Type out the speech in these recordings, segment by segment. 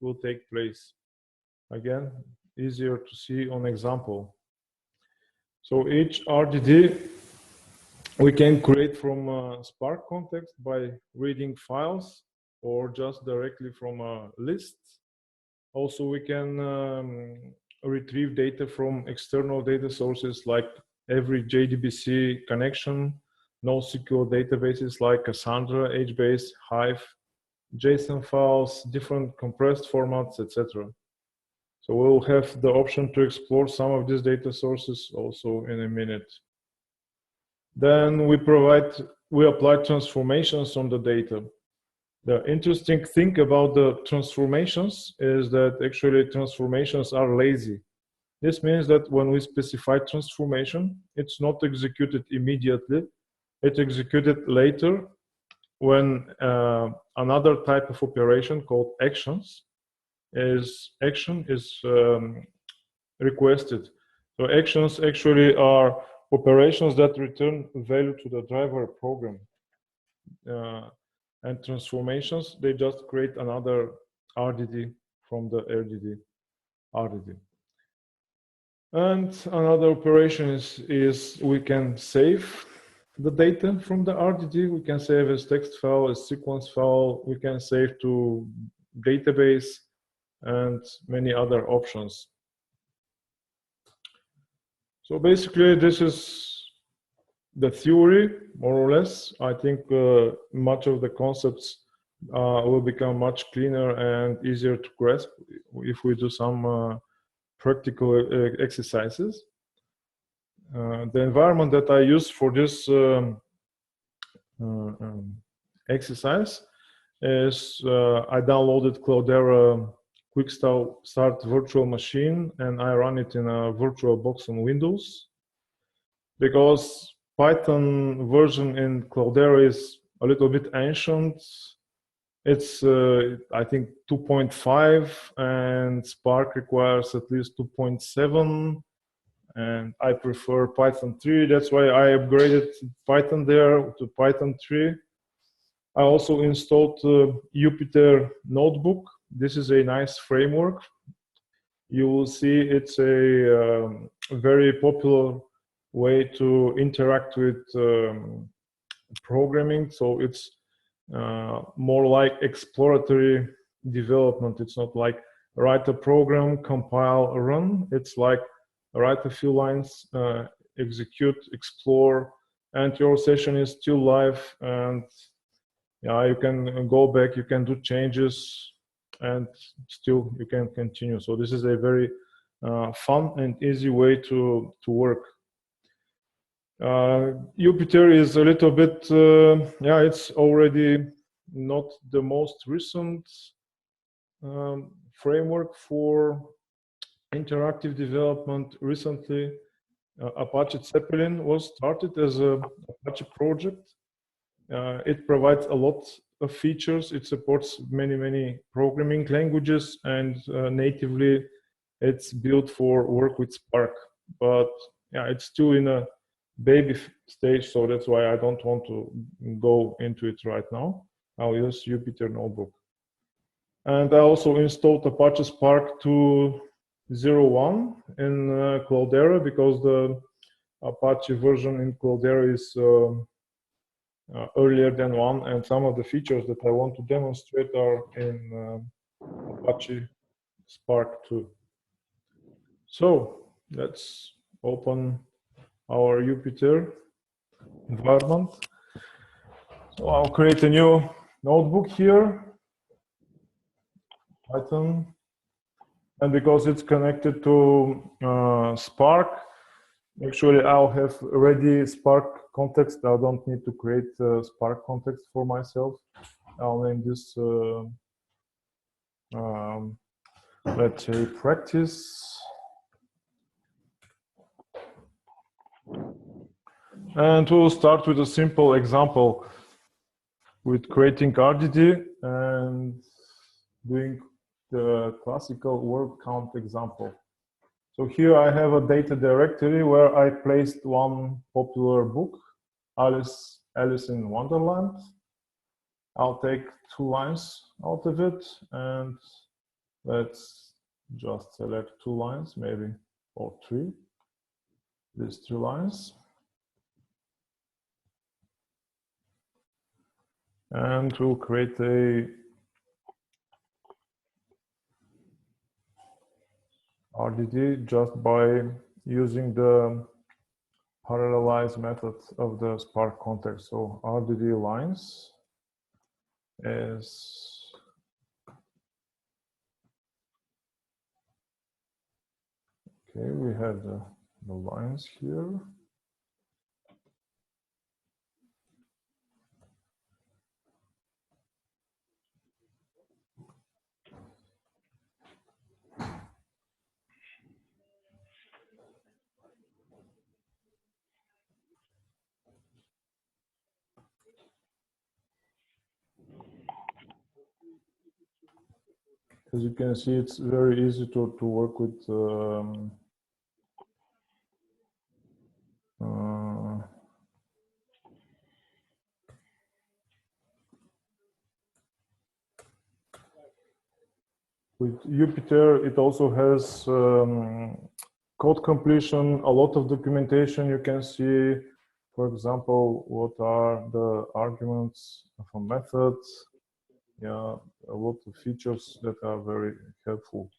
will take place. Again, easier to see on example. So each RDD we can create from a Spark context by reading files or just directly from a list. Also, we can retrieve data from external data sources like every JDBC connection, NoSQL databases like Cassandra, HBase, Hive, JSON files, different compressed formats, etc. So we'll have the option to explore some of these data sources also in a minute. Then we apply transformations on the data. The interesting thing about the transformations is that actually transformations are lazy. This means that when we specify transformation, it's not executed immediately. It's executed later when another type of operation called action is requested. So actions actually are operations that return value to the driver program. And transformations, they just create another RDD from the RDD. And another operation is we can save the data from the RDD. We can save as text file, as sequence file. We can save to database and many other options. So basically, this is the theory, more or less. I think much of the concepts will become much cleaner and easier to grasp if we do some practical exercises. The environment that I use for this exercise is I downloaded Cloudera Quick Start virtual machine, and I run it in a virtual box on Windows, because Python version in Cloudera is a little bit ancient. It's I think 2.5, and Spark requires at least 2.7, and I prefer Python 3. That's why I upgraded Python there to Python 3. I also installed Jupyter Notebook. This is a nice framework. You will see it's a very popular way to interact with programming. So it's more like exploratory development. It's not like write a program, compile, run. It's like write a few lines, execute, explore, and your session is still live. And yeah, you can go back, you can do changes, and still you can continue. So this is a very fun and easy way to work. Jupyter is a little bit, yeah, it's already not the most recent framework for interactive development. Recently, Apache Zeppelin was started as a Apache project. It provides a lot of features. It supports many programming languages, and natively it's built for work with Spark. But yeah, it's still in a baby stage, so that's why I don't want to go into it right now. I'll use Jupyter Notebook. And I also installed Apache Spark 2.0.1 in Cloudera, because the Apache version in Cloudera is earlier than 1, and some of the features that I want to demonstrate are in Apache Spark 2. So let's open our Jupyter environment. So I'll create a new notebook here, Python, and because it's connected to Spark, actually I'll have ready Spark context. I don't need to create Spark context for myself. I'll name this, let's say, practice. And we'll start with a simple example with creating RDD and doing the classical word count example. So here I have a data directory where I placed one popular book, Alice in Wonderland. I'll take 2 lines out of it, and Let's just select 2 lines, maybe, or 3. These 3 lines. And we'll create a RDD just by using the parallelize method of the Spark context. So RDD lines is okay. We have the lines here. As you can see, it's very easy to work with Jupyter. It also has code completion, a lot of documentation. You can see, for example, what are the arguments of a method. Yeah, a lot of features that are very helpful.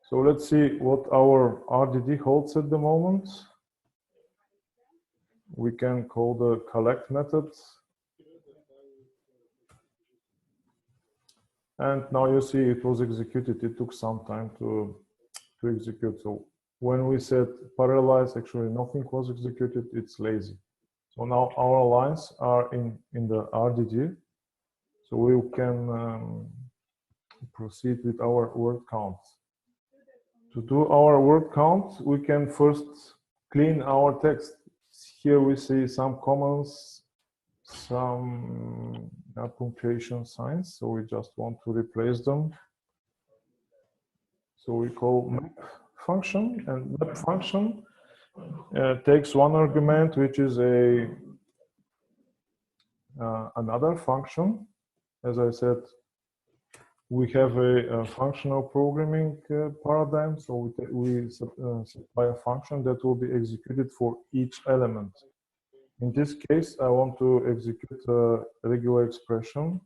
So let's see what our RDD holds at the moment. We can call the collect method. And now you see it was executed. It took some time to execute. So when we said parallelize, actually nothing was executed. It's lazy. So now our lines are in the RDD. So we can proceed with our word count. To do our word count, we can first clean our text. Here we see some commas, some punctuation signs, so we just want to replace them. So we call map function, and map function takes one argument, which is another function. As I said, we have a functional programming paradigm, so we supply a function that will be executed for each element. In this case, I want to execute a regular expression.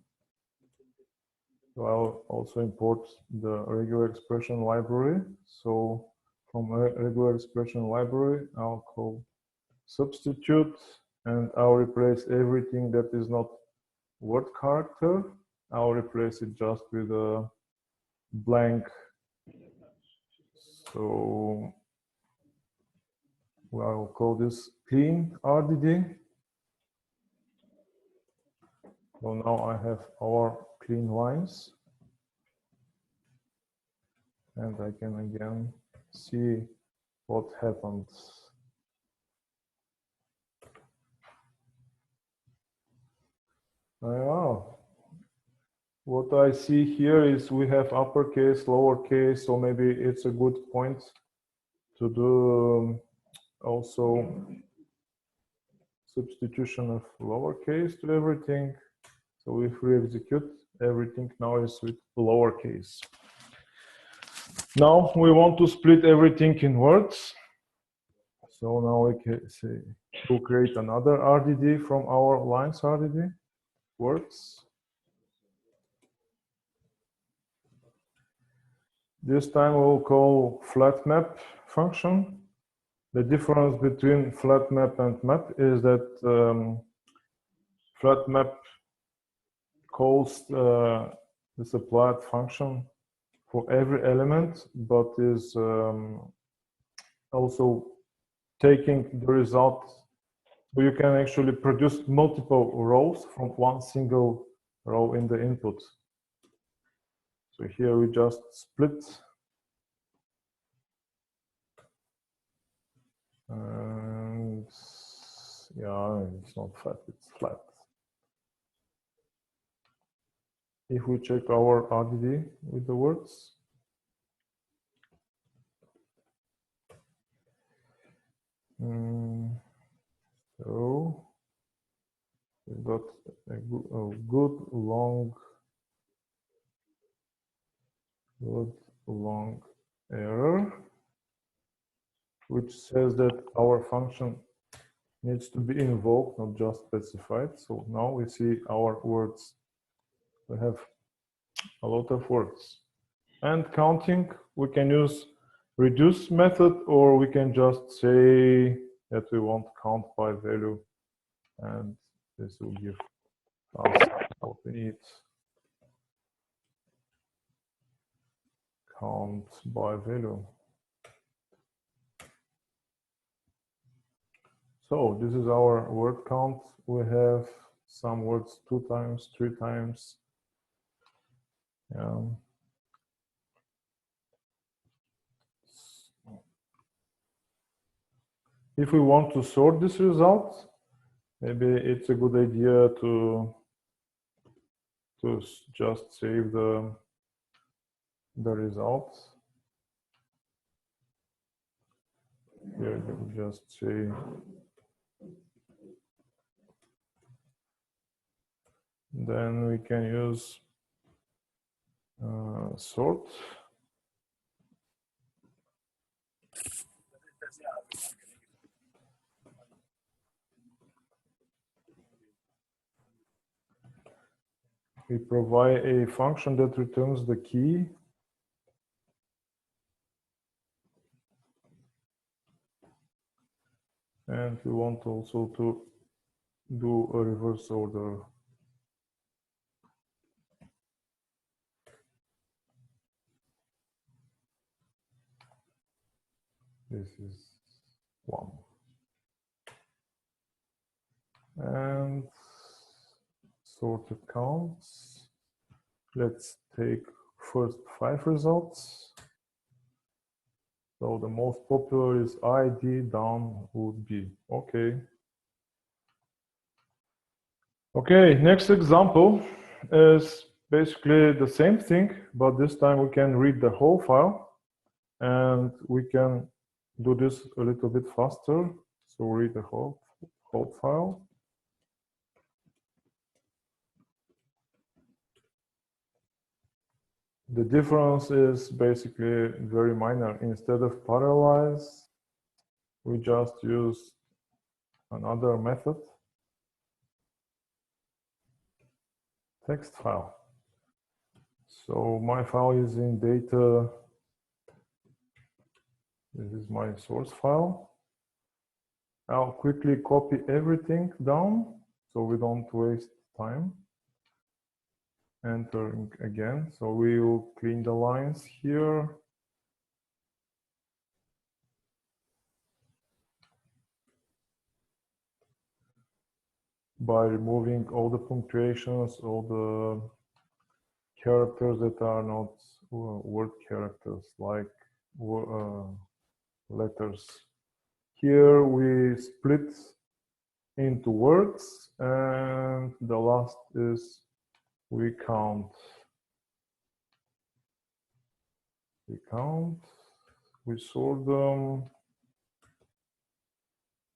So I'll also import the regular expression library. So from a regular expression library, I'll call substitute, and I'll replace everything that is not word character. I'll replace it just with a blank. So I'll call this clean RDD. So now I have our clean lines. And I can again see what happened. What I see here is we have uppercase, lowercase, so maybe it's a good point to do also substitution of lowercase to everything. So if we execute, everything now is with lowercase. Now we want to split everything in words. So now we can say to create another RDD from our lines RDD, words. This time we'll call flat map function. The difference between flat map and map is that flat map calls the supplied function for every element, but is also taking the result. So you can actually produce multiple rows from one single row in the input. So here we just split. And yeah, it's not flat, it's flat. If we check our RDD with the words, so we've got a good long good long error, which says that our function needs to be invoked, not just specified. So now we see our words. We have a lot of words. And counting, we can use reduce method, or we can just say that we want count by value, and this will give us what we need. Count by value. So this is our word count. We have some words 2 times, 3 times. If we want to sort this result, maybe it's a good idea to just save the result. Here you just say then we can use sort. We provide a function that returns the key. And we want also to do a reverse order. This is 1. And sorted counts. Let's take first 5 results. So the most popular is ID, down would be. Okay. Okay, next example is basically the same thing, but this time we can read the whole file, and we can do this a little bit faster. So read the whole file. The difference is basically very minor. Instead of parallelize, we just use another method, text file. So my file is in data. This is my source file. I'll quickly copy everything down so we don't waste time. Entering again. So we will clean the lines here. By removing all the punctuations, all the characters that are not word characters, like letters. Here we split into words, and the last is we count. We sort them,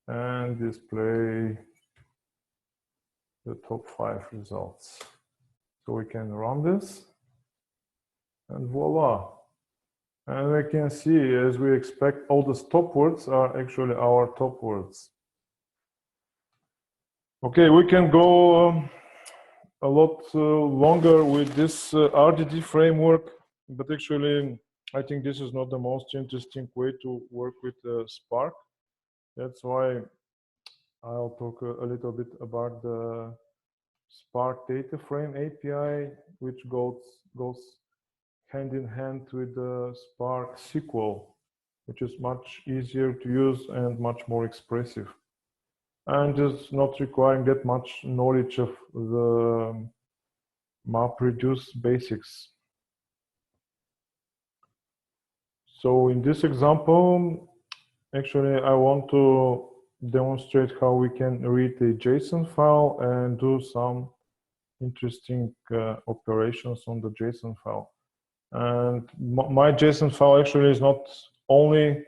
and display the top 5 results. So we can run this, and voila. And we can see, as we expect, all the stop words are actually our top words. Okay, we can go a lot longer with this RDD framework, but actually, I think this is not the most interesting way to work with Spark. That's why I'll talk a little bit about the Spark DataFrame API, which goes hand in hand with the SparkSQL, which is much easier to use and much more expressive, and is not requiring that much knowledge of the MapReduce basics. So in this example, actually, I want to demonstrate how we can read a JSON file and do some interesting operations on the JSON file. And my JSON file actually is not only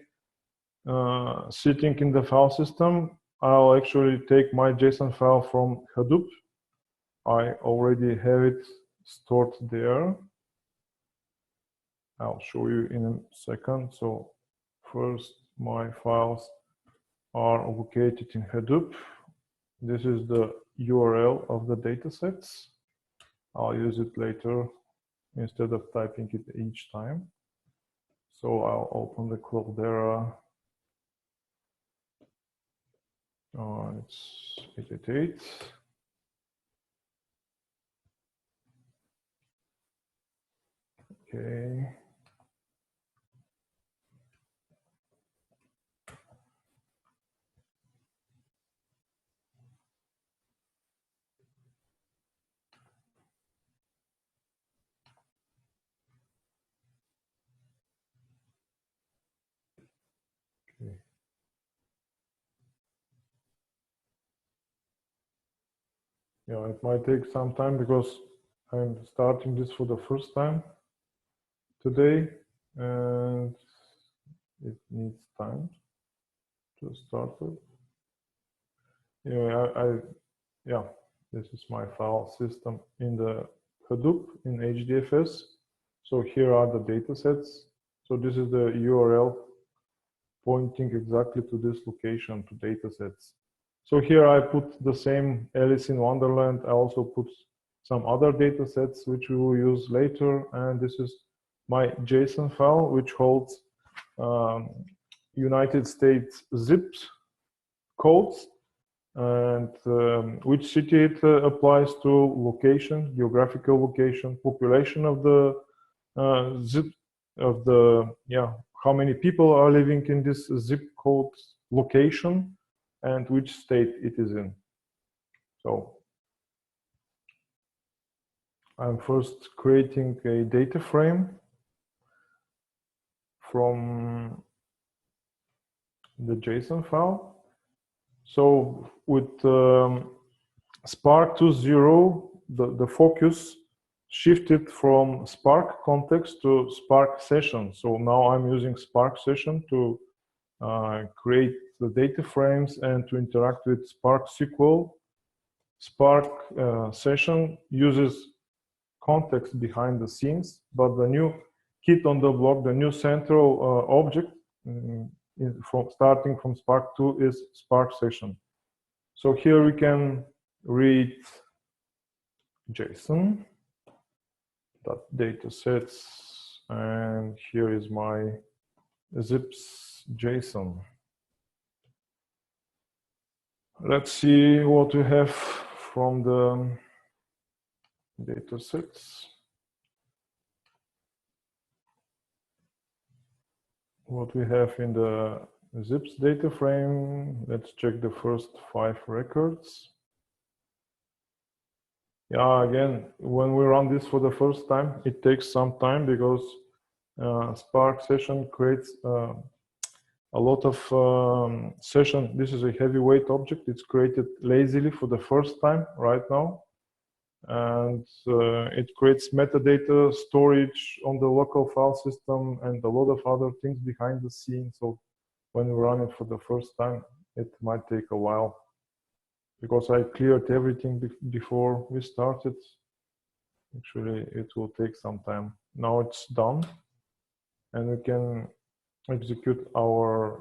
sitting in the file system. I'll actually take my JSON file from Hadoop. I already have it stored there. I'll show you in a second. So first, my files are located in Hadoop. This is the URL of the datasets. I'll use it later instead of typing it each time. So I'll open the Cloudera. It's 888. Okay. Okay. Yeah, it might take some time because I'm starting this for the first time today, and it needs time to start it. Yeah, this is my file system in the Hadoop in HDFS. So here are the datasets. So this is the URL pointing exactly to this location, to datasets. So here I put the same Alice in Wonderland. I also put some other datasets which we will use later. And this is my JSON file, which holds United States zips codes and which city it applies to, location, geographical location, population of the zip of the, how many people are living in this zip code location and which state it is in. So I'm first creating a data frame from the JSON file. So with Spark 2.0, the focus shifted from Spark context to Spark session. So now I'm using Spark session to create the data frames and to interact with SparkSQL. Spark session uses context behind the scenes, but the new kit on the block, the new central object starting from Spark 2 is Spark session. So here we can read JSON datasets, and here is my zips JSON. Let's see what we have from the datasets. What we have in the zips data frame. Let's check the first 5 records. Yeah, again, when we run this for the first time, it takes some time because Spark session creates a lot of session. This is a heavyweight object. It's created lazily for the first time right now. And it creates metadata storage on the local file system and a lot of other things behind the scenes. So when we run it for the first time, it might take a while because I cleared everything before we started. Actually, it will take some time. Now it's done, and we can execute our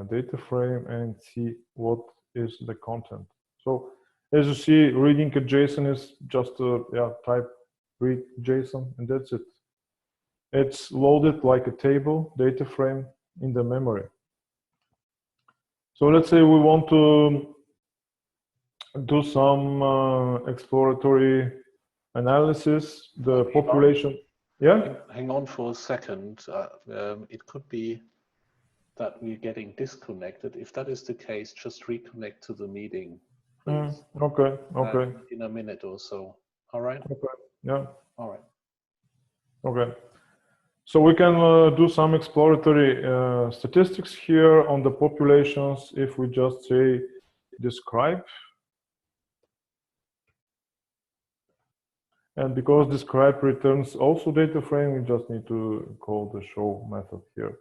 data frame and see what is the content. So as you see, reading a JSON is just a type read JSON, and that's it. It's loaded like a table data frame in the memory. So let's say we want to do some exploratory analysis, the population. Yeah? Hang on for a second. It could be that we're getting disconnected. If that is the case, just reconnect to the meeting, please. Okay. In a minute or so. All right? Okay. Yeah. All right. Okay. So we can do some exploratory statistics here on the populations if we just say describe. And because describe returns also data frame, we just need to call the show method here.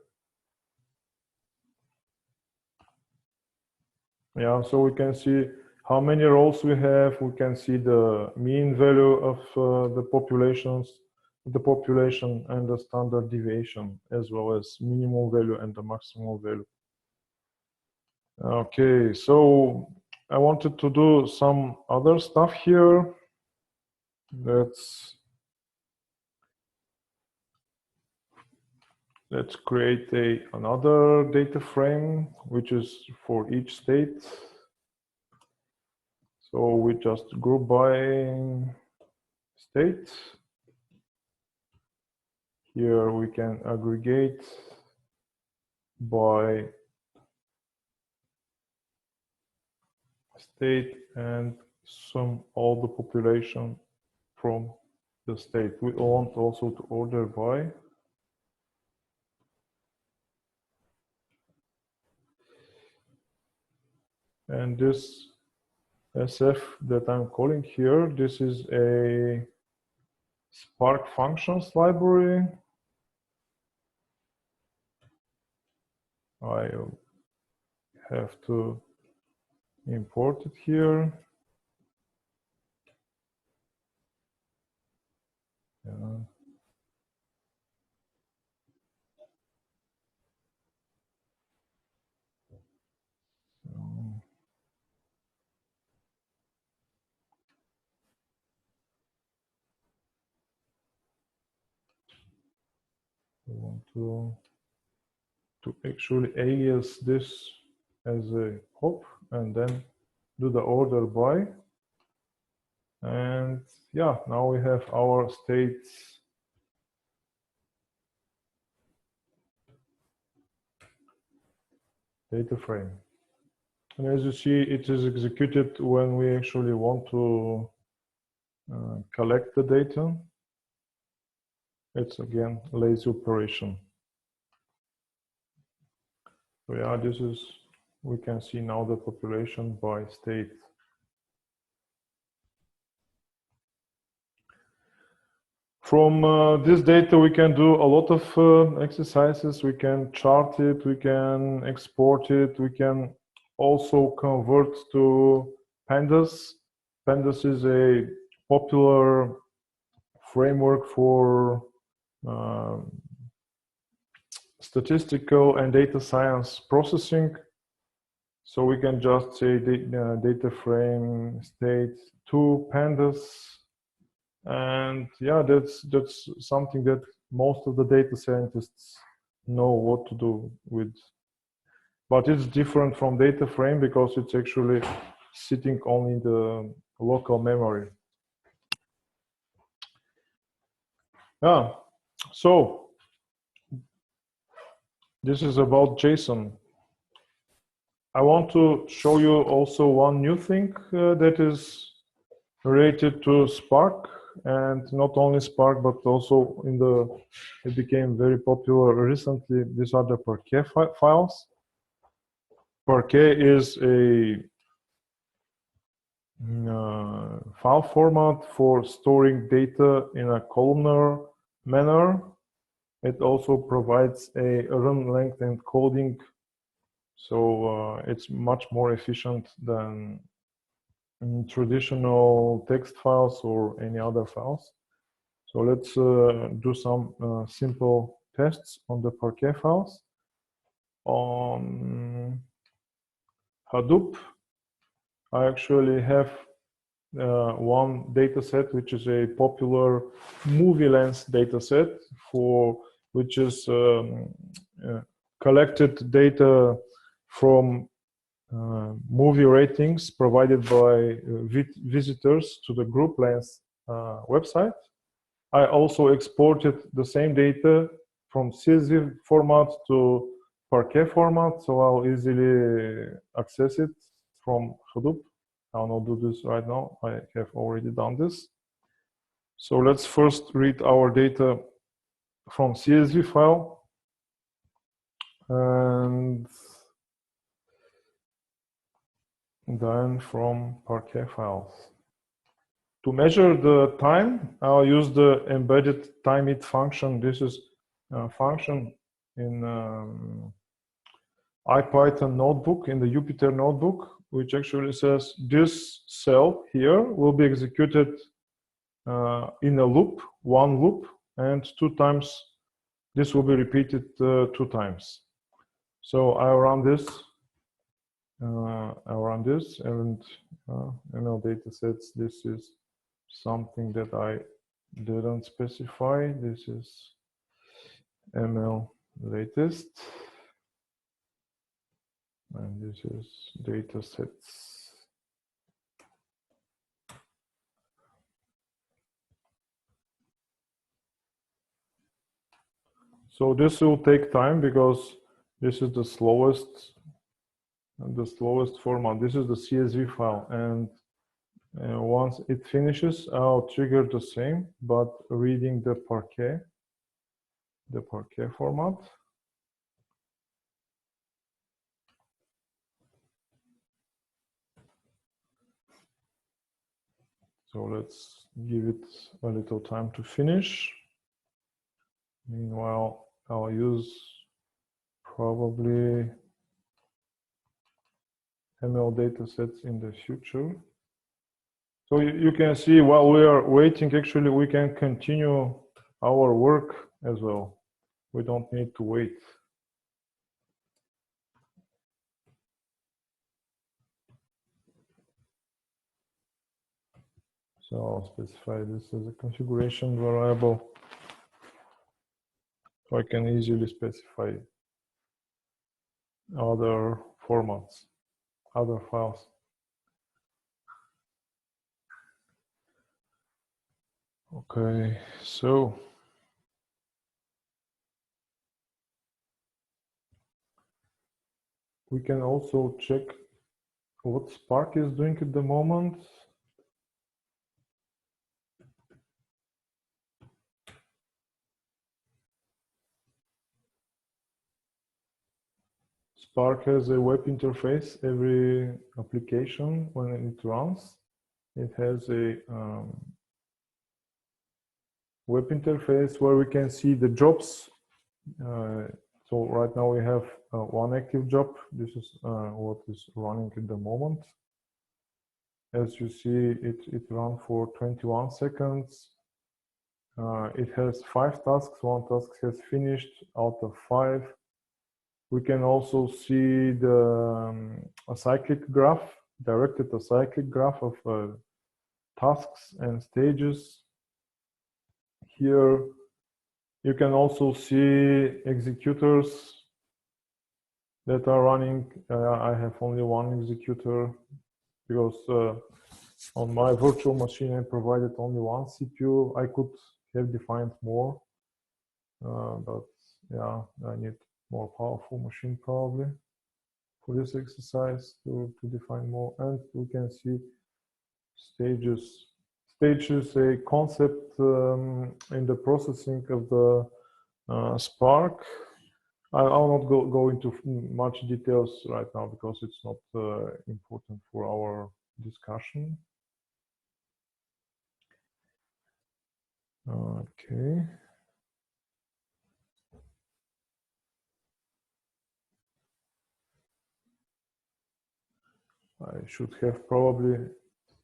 Yeah, so we can see how many rows we have. We can see the mean value of the populations. the population and the standard deviation, as well as minimum value and the maximal value. Okay, so I wanted to do some other stuff here. Let's create another data frame, which is for each state. So we just group by state. Here we can aggregate by state and sum all the population from the state. We want also to order by. And this SF that I'm calling here, this is a Spark functions library. I have to import it here. Yeah. I want to actually alias this as a hop and then do the order by. And yeah, now we have our states data frame. And as you see, it is executed when we actually want to collect the data. It's again lazy operation. So yeah, this is, we can see now the population by state. From this data, we can do a lot of exercises. We can chart it, we can export it, we can also convert to pandas. Pandas is a popular framework for statistical and data science processing. So we can just say data frame state to pandas. And yeah, that's something that most of the data scientists know what to do with. But it's different from data frame because it's actually sitting only in the local memory. Yeah, so this is about JSON. I want to show you also one new thing that is related to Spark, and not only Spark, but also it became very popular recently. These are the Parquet files. Parquet is a file format for storing data in a columnar manner. It also provides a run length encoding, so it's much more efficient than traditional text files or any other files. So let's do some simple tests on the Parquet files. On Hadoop, I actually have one data set, which is a popular movie lens data set, which is collected data from movie ratings provided by visitors to the group lens website. I also exported the same data from CSV format to Parquet format, so I'll easily access it from Hadoop. I'll not do this right now. I have already done this. So let's first read our data from CSV file, and then from Parquet files. To measure the time, I'll use the embedded timeit function. This is a function in IPython notebook, in the Jupyter notebook, which actually says this cell here will be executed in a loop, one loop, and 2 times. This will be repeated 2 times. So I run this. And ML datasets. This is something that I didn't specify. This is ML latest, and this is datasets. So this will take time because this is the slowest format. This is the CSV file, and once it finishes, I'll trigger the same, but reading the Parquet format. So let's give it a little time to finish. Meanwhile, I'll use probably ML datasets in the future. So you can see while we are waiting, actually, we can continue our work as well. We don't need to wait. So I'll specify this as a configuration variable. So I can easily specify other formats, other files. Okay, so we can also check what Spark is doing at the moment. Spark has a web interface. Every application, when it runs, it has a web interface where we can see the jobs. So right now we have one active job. This is what is running at the moment. As you see, it ran for 21 seconds. It has 5 tasks. 1 task has finished out of 5. We can also see the a cyclic graph, directed a cyclic graph of tasks and stages. Here, you can also see executors that are running. I have only one executor because on my virtual machine I provided only one CPU. I could have defined more, but yeah, I need more powerful machine probably for this exercise to define more. And we can see stages. Stage is a concept in the processing of the Spark. I'll not go into much details right now because it's not important for our discussion. Okay. I should have probably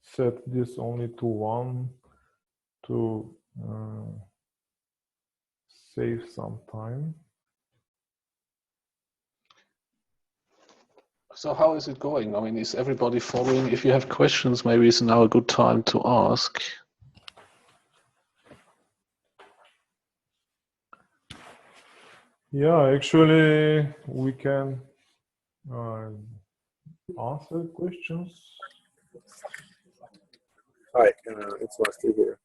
set this only to 1 to save some time. So how is it going? I mean, is everybody following? If you have questions, maybe it's now a good time to ask. Yeah, actually, we can answer questions. Hi, it's Vasti here.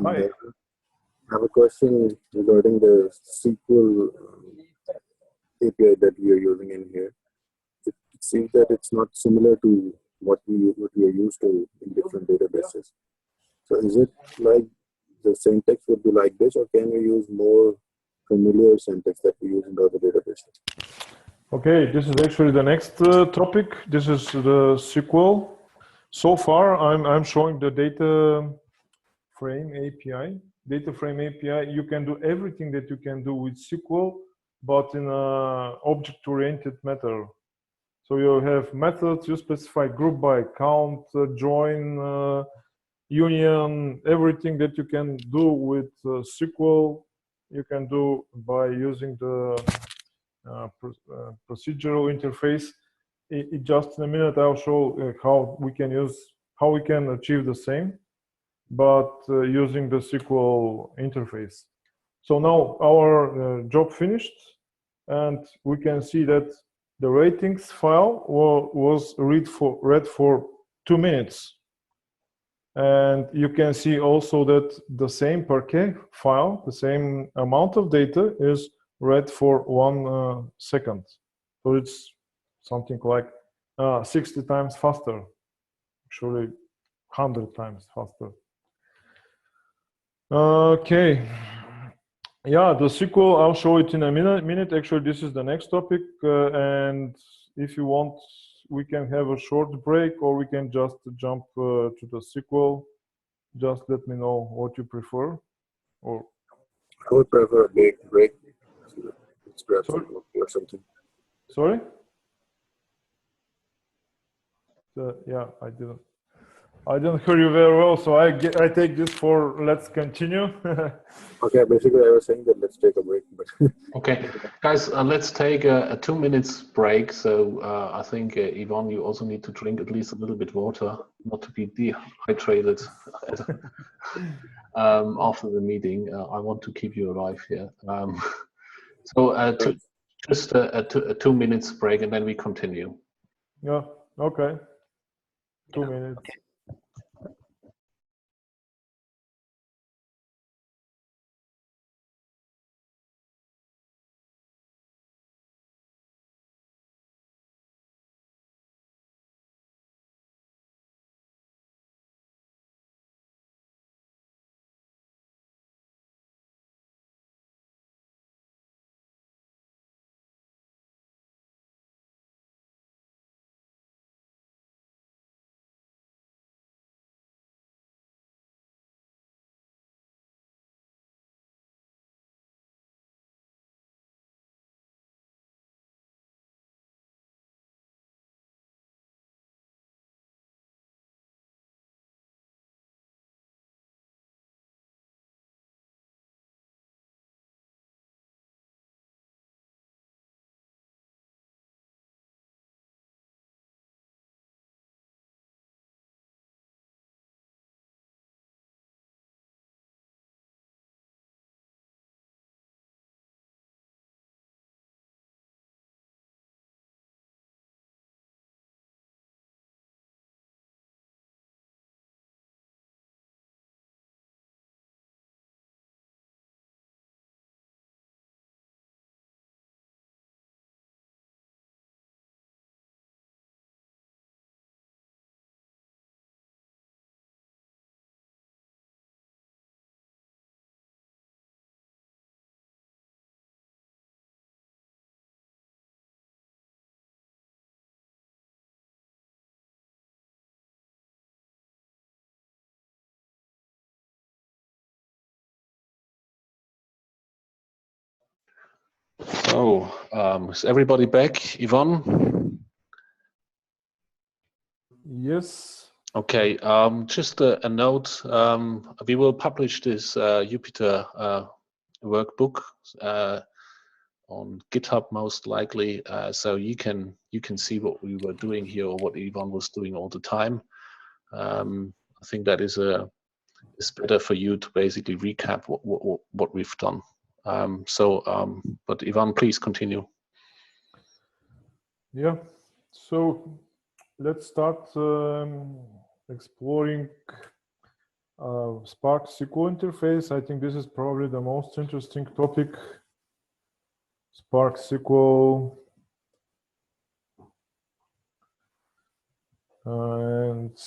Hi. I have a question regarding the SQL API that we are using in here. It seems that it's not similar to what we are used to in different databases. So is it like the syntax would be like this, or can we use more familiar syntax that we use in the other databases? Okay, this is actually the next topic. This is the SQL. So far, I'm showing the DataFrame API. DataFrame API, you can do everything that you can do with SQL, but in an object-oriented method. So you have methods, you specify group by, count, join, union, everything that you can do with SQL, you can do by using the procedural interface. Just in a minute, I'll show how we can achieve the same, but using the SQL interface. So now our job finished, and we can see that the ratings file was read for 2 minutes. And you can see also that the same Parquet file, the same amount of data, is read for 1 second. So it's something like 60 times faster, actually 100 times faster. Okay. Yeah, the SQL, I'll show it in a minute. Actually, this is the next topic. And if you want, we can have a short break, or we can just jump to the SQL. Just let me know what you prefer. Or I would prefer a break. Let's grab some coffee or something. Sorry? Yeah, I didn't hear you very well, so I take this for let's continue. Okay, basically I was saying that let's take a break. But Okay, guys, let's take a 2 minutes break. So I think, Ivan, you also need to drink at least a little bit water, not to be dehydrated after the meeting. I want to keep you alive here. Just a 2 minutes break, and then we continue. Yeah, okay. 2 minutes. Okay. So, is everybody back? Ivan? Yes. Okay, just a note. We will publish this Jupyter workbook on GitHub most likely, so you can see what we were doing here or what Ivan was doing all the time. I think that is better for you to basically recap what we've done. But Ivan, please continue. Yeah. So let's start exploring SparkSQL interface. I think this is probably the most interesting topic. SparkSQL. And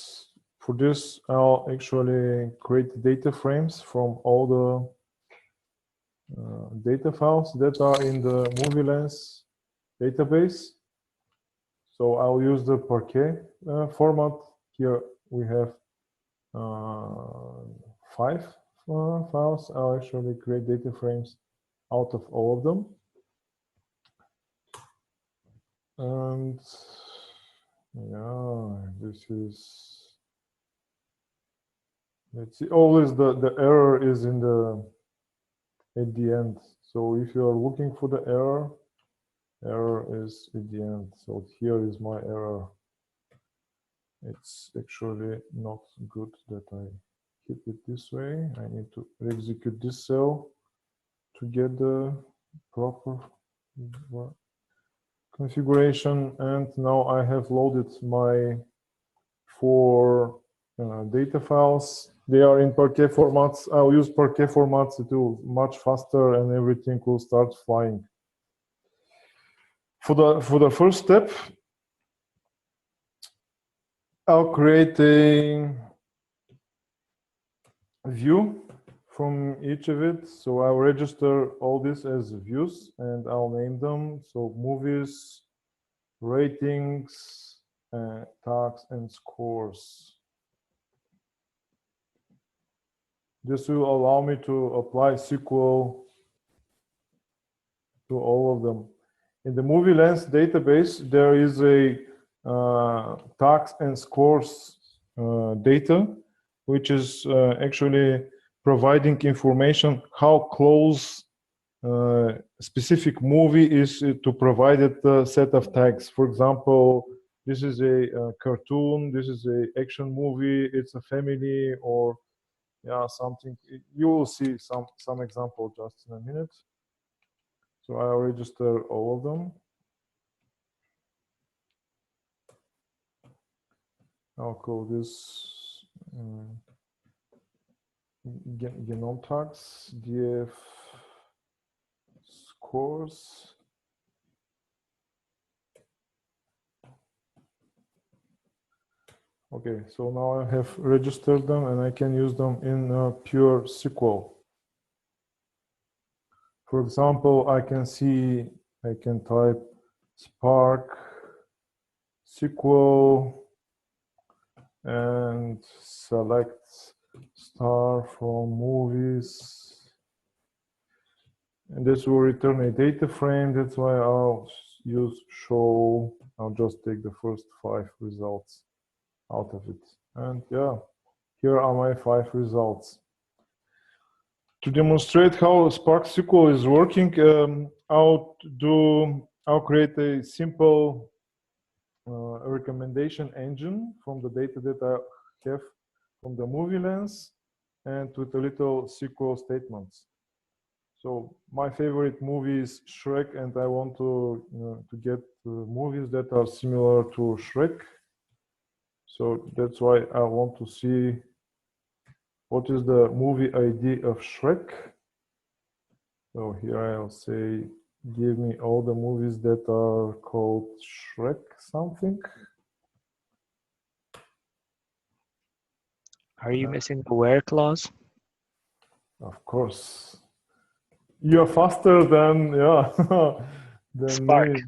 for this, I'll actually create data frames from all the data files that are in the MovieLens database. So I'll use the Parquet format. Here we have 5 files. I'll actually create data frames out of all of them. And yeah, this is let's see, always the error is in the at the end. So if you are looking for the error is at the end. So here is my error. It's actually not good that I keep it this way. I need to execute this cell to get the proper configuration. And now I have loaded my 4 data files. They are in Parquet formats. I'll use Parquet formats. It will much faster and everything will start flying. For the first step, I'll create a view from each of it. So I'll register all this as views and I'll name them. So movies, ratings, tags, and scores. This will allow me to apply SQL to all of them. In the movie lens database, there is a tags and scores data, which is actually providing information how close specific movie is to provided set of tags. For example, this is a cartoon, this is a action movie, it's a family, or yeah, something. You will see some example just in a minute. So I'll register all of them. I'll call this genome tags, df scores. Okay, so now I have registered them and I can use them in pure SQL. For example, I can type Spark SQL and select star from movies. And this will return a data frame. That's why I'll use show. I'll just take the first 5 results out of it. And yeah, here are my 5 results. To demonstrate how SparkSQL is working, I'll create a simple recommendation engine from the data that I have from the movie lens and with a little SQL statements. So my favorite movie is Shrek, and I want to get movies that are similar to Shrek. So that's why I want to see what is the movie ID of Shrek. So here I'll say, give me all the movies that are called Shrek something. Are you missing the where clause? Of course. You're faster than, yeah, than Spark. me.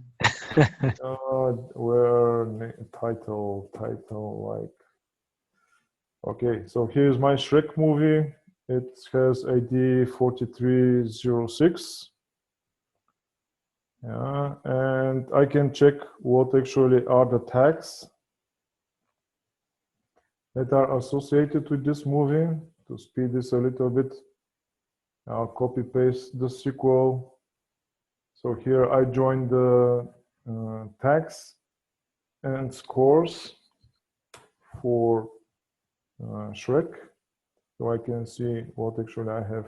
Where title like. Okay, so here's my Shrek movie. It has ID 4306. Yeah, and I can check what actually are the tags that are associated with this movie. To speed this a little bit, I'll copy paste the SQL. So here I join the tags and scores for Shrek, so I can see what actually I have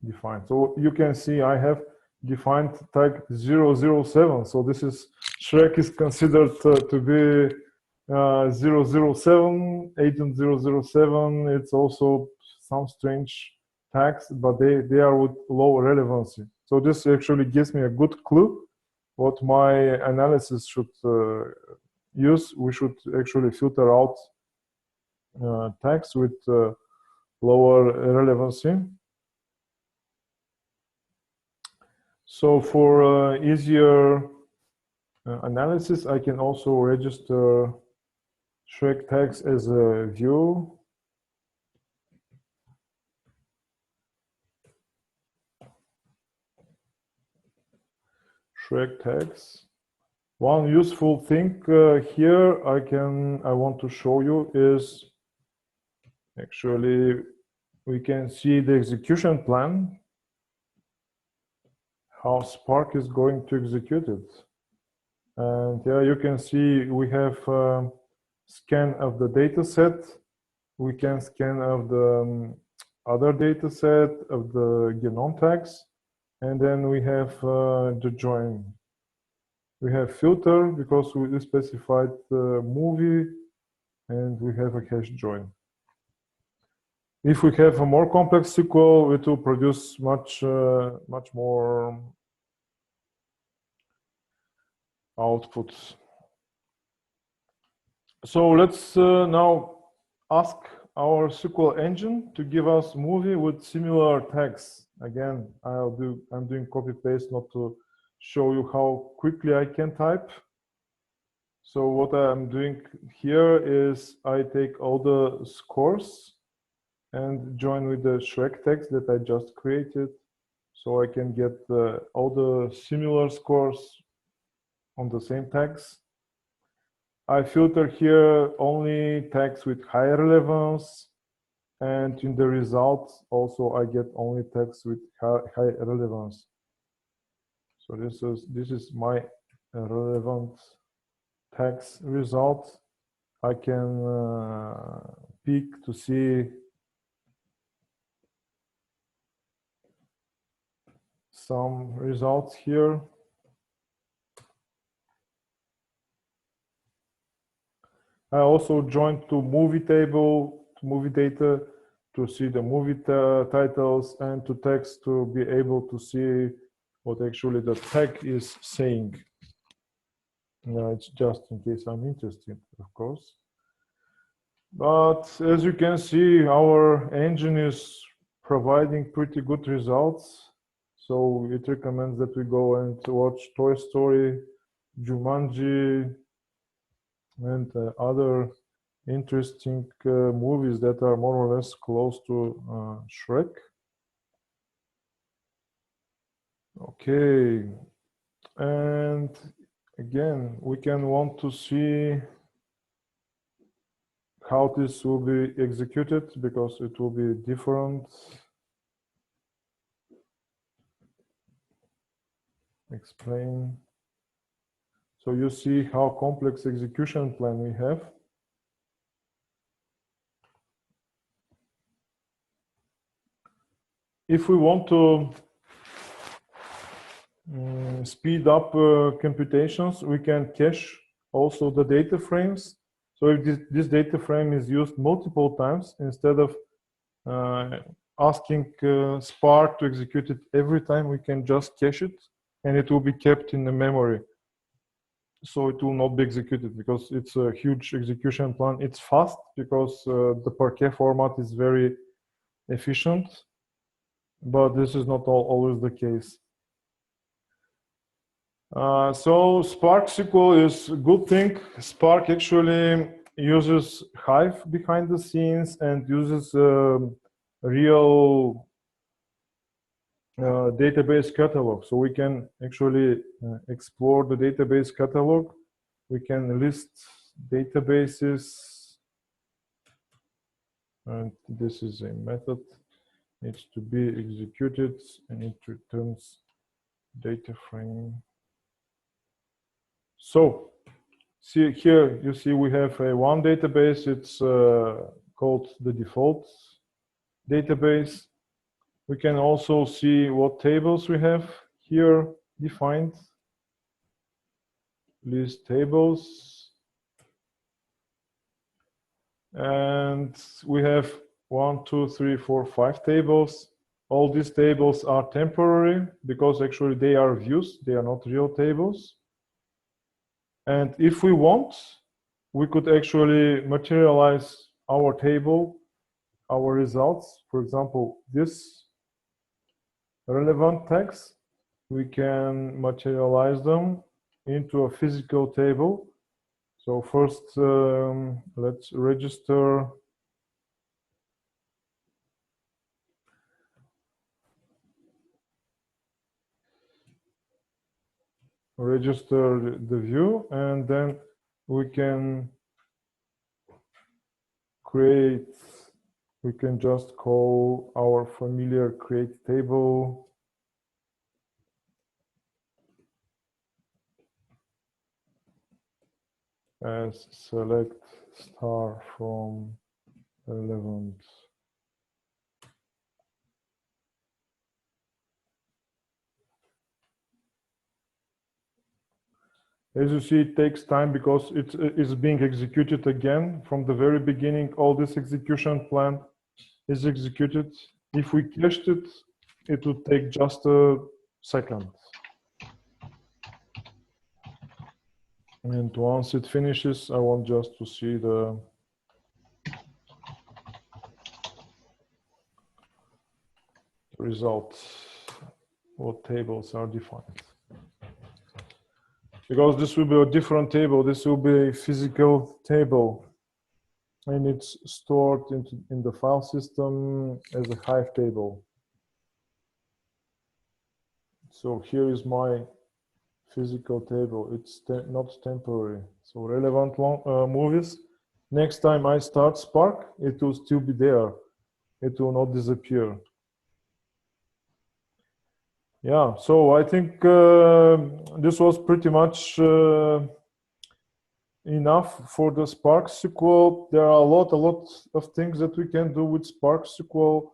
defined. So you can see I have defined tag 007. So this is Shrek is considered to be 007, agent 007. It's also some strange tags, but they are with low relevancy. So this actually gives me a good clue what my analysis should use. We should actually filter out tags with lower relevancy. So for easier analysis, I can also register Shrek tags as a view. Shrek tags. One useful thing here I want to show you is Actually, we can see the execution plan, how Spark is going to execute it. And yeah, you can see we have scan of the data set. We can scan of the other data set of the genome tags. And then we have the join. We have filter because we specified the movie, and we have a hash join. If we have a more complex SQL, it will produce much more outputs. So let's now ask our SQL engine to give us movie with similar tags. Again, I'm doing copy paste not to show you how quickly I can type. So what I'm doing here is I take all the scores and join with the Shrek text that I just created, so I can get all the similar scores on the same tags. I filter here only tags with high relevance, and in the results also I get only tags with high relevance. So this is my relevant tags result. I can pick to see some results here. I also joined to movie table, to movie data, to see the movie titles, and to text to be able to see what actually the tag is saying. It's just in case I'm interested, of course. But as you can see, our engine is providing pretty good results. So it recommends that we go and watch Toy Story, Jumanji, and other interesting movies that are more or less close to Shrek. Okay, and again, we can want to see how this will be executed because it will be different. Explain. So you see how complex execution plan we have. If we want to speed up computations, we can cache also the data frames. So if this data frame is used multiple times, instead of asking Spark to execute it every time, we can just cache it, and it will be kept in the memory. So it will not be executed because it's a huge execution plan. It's fast because the Parquet format is very efficient, but this is not always the case. So SparkSQL is a good thing. Spark actually uses Hive behind the scenes and uses real database catalog. So we can actually explore the database catalog. We can list databases, and this is a method. Needs to be executed, and it returns data frame. So see here, you see we have one database. It's called the default database. We can also see what tables we have here defined. List tables. And we have 1, 2, 3, 4, 5 tables. All these tables are temporary because actually they are views. They are not real tables. And if we want, we could actually materialize our table, our results. For example, this relevant tags, we can materialize them into a physical table. So first, let's register the view, and then we can create we can just call our familiar create table. As select star from relevant. As you see, it takes time because it is being executed again from the very beginning. All this execution plan is executed. If we cached it, it would take just a second. And once it finishes, I want just to see the result, what tables are defined. Because this will be a different table, this will be a physical table, and it's stored in the file system as a Hive table. So here is my physical table. It's not temporary. So relevant movies. Next time I start Spark, it will still be there. It will not disappear. Yeah, so I think this was pretty much enough for the SparkSQL. There are a lot of things that we can do with SparkSQL,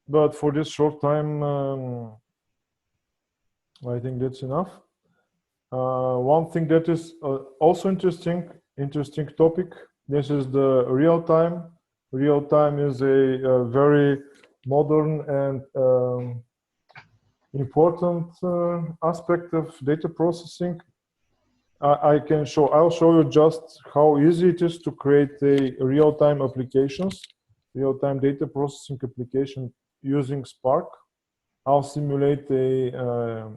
but for this short time, I think that's enough. One thing that is also interesting topic. This is the real time. Real time is a very modern and important aspect of data processing. I'll show you just how easy it is to create a real-time applications, real-time data processing application using Spark. I'll simulate a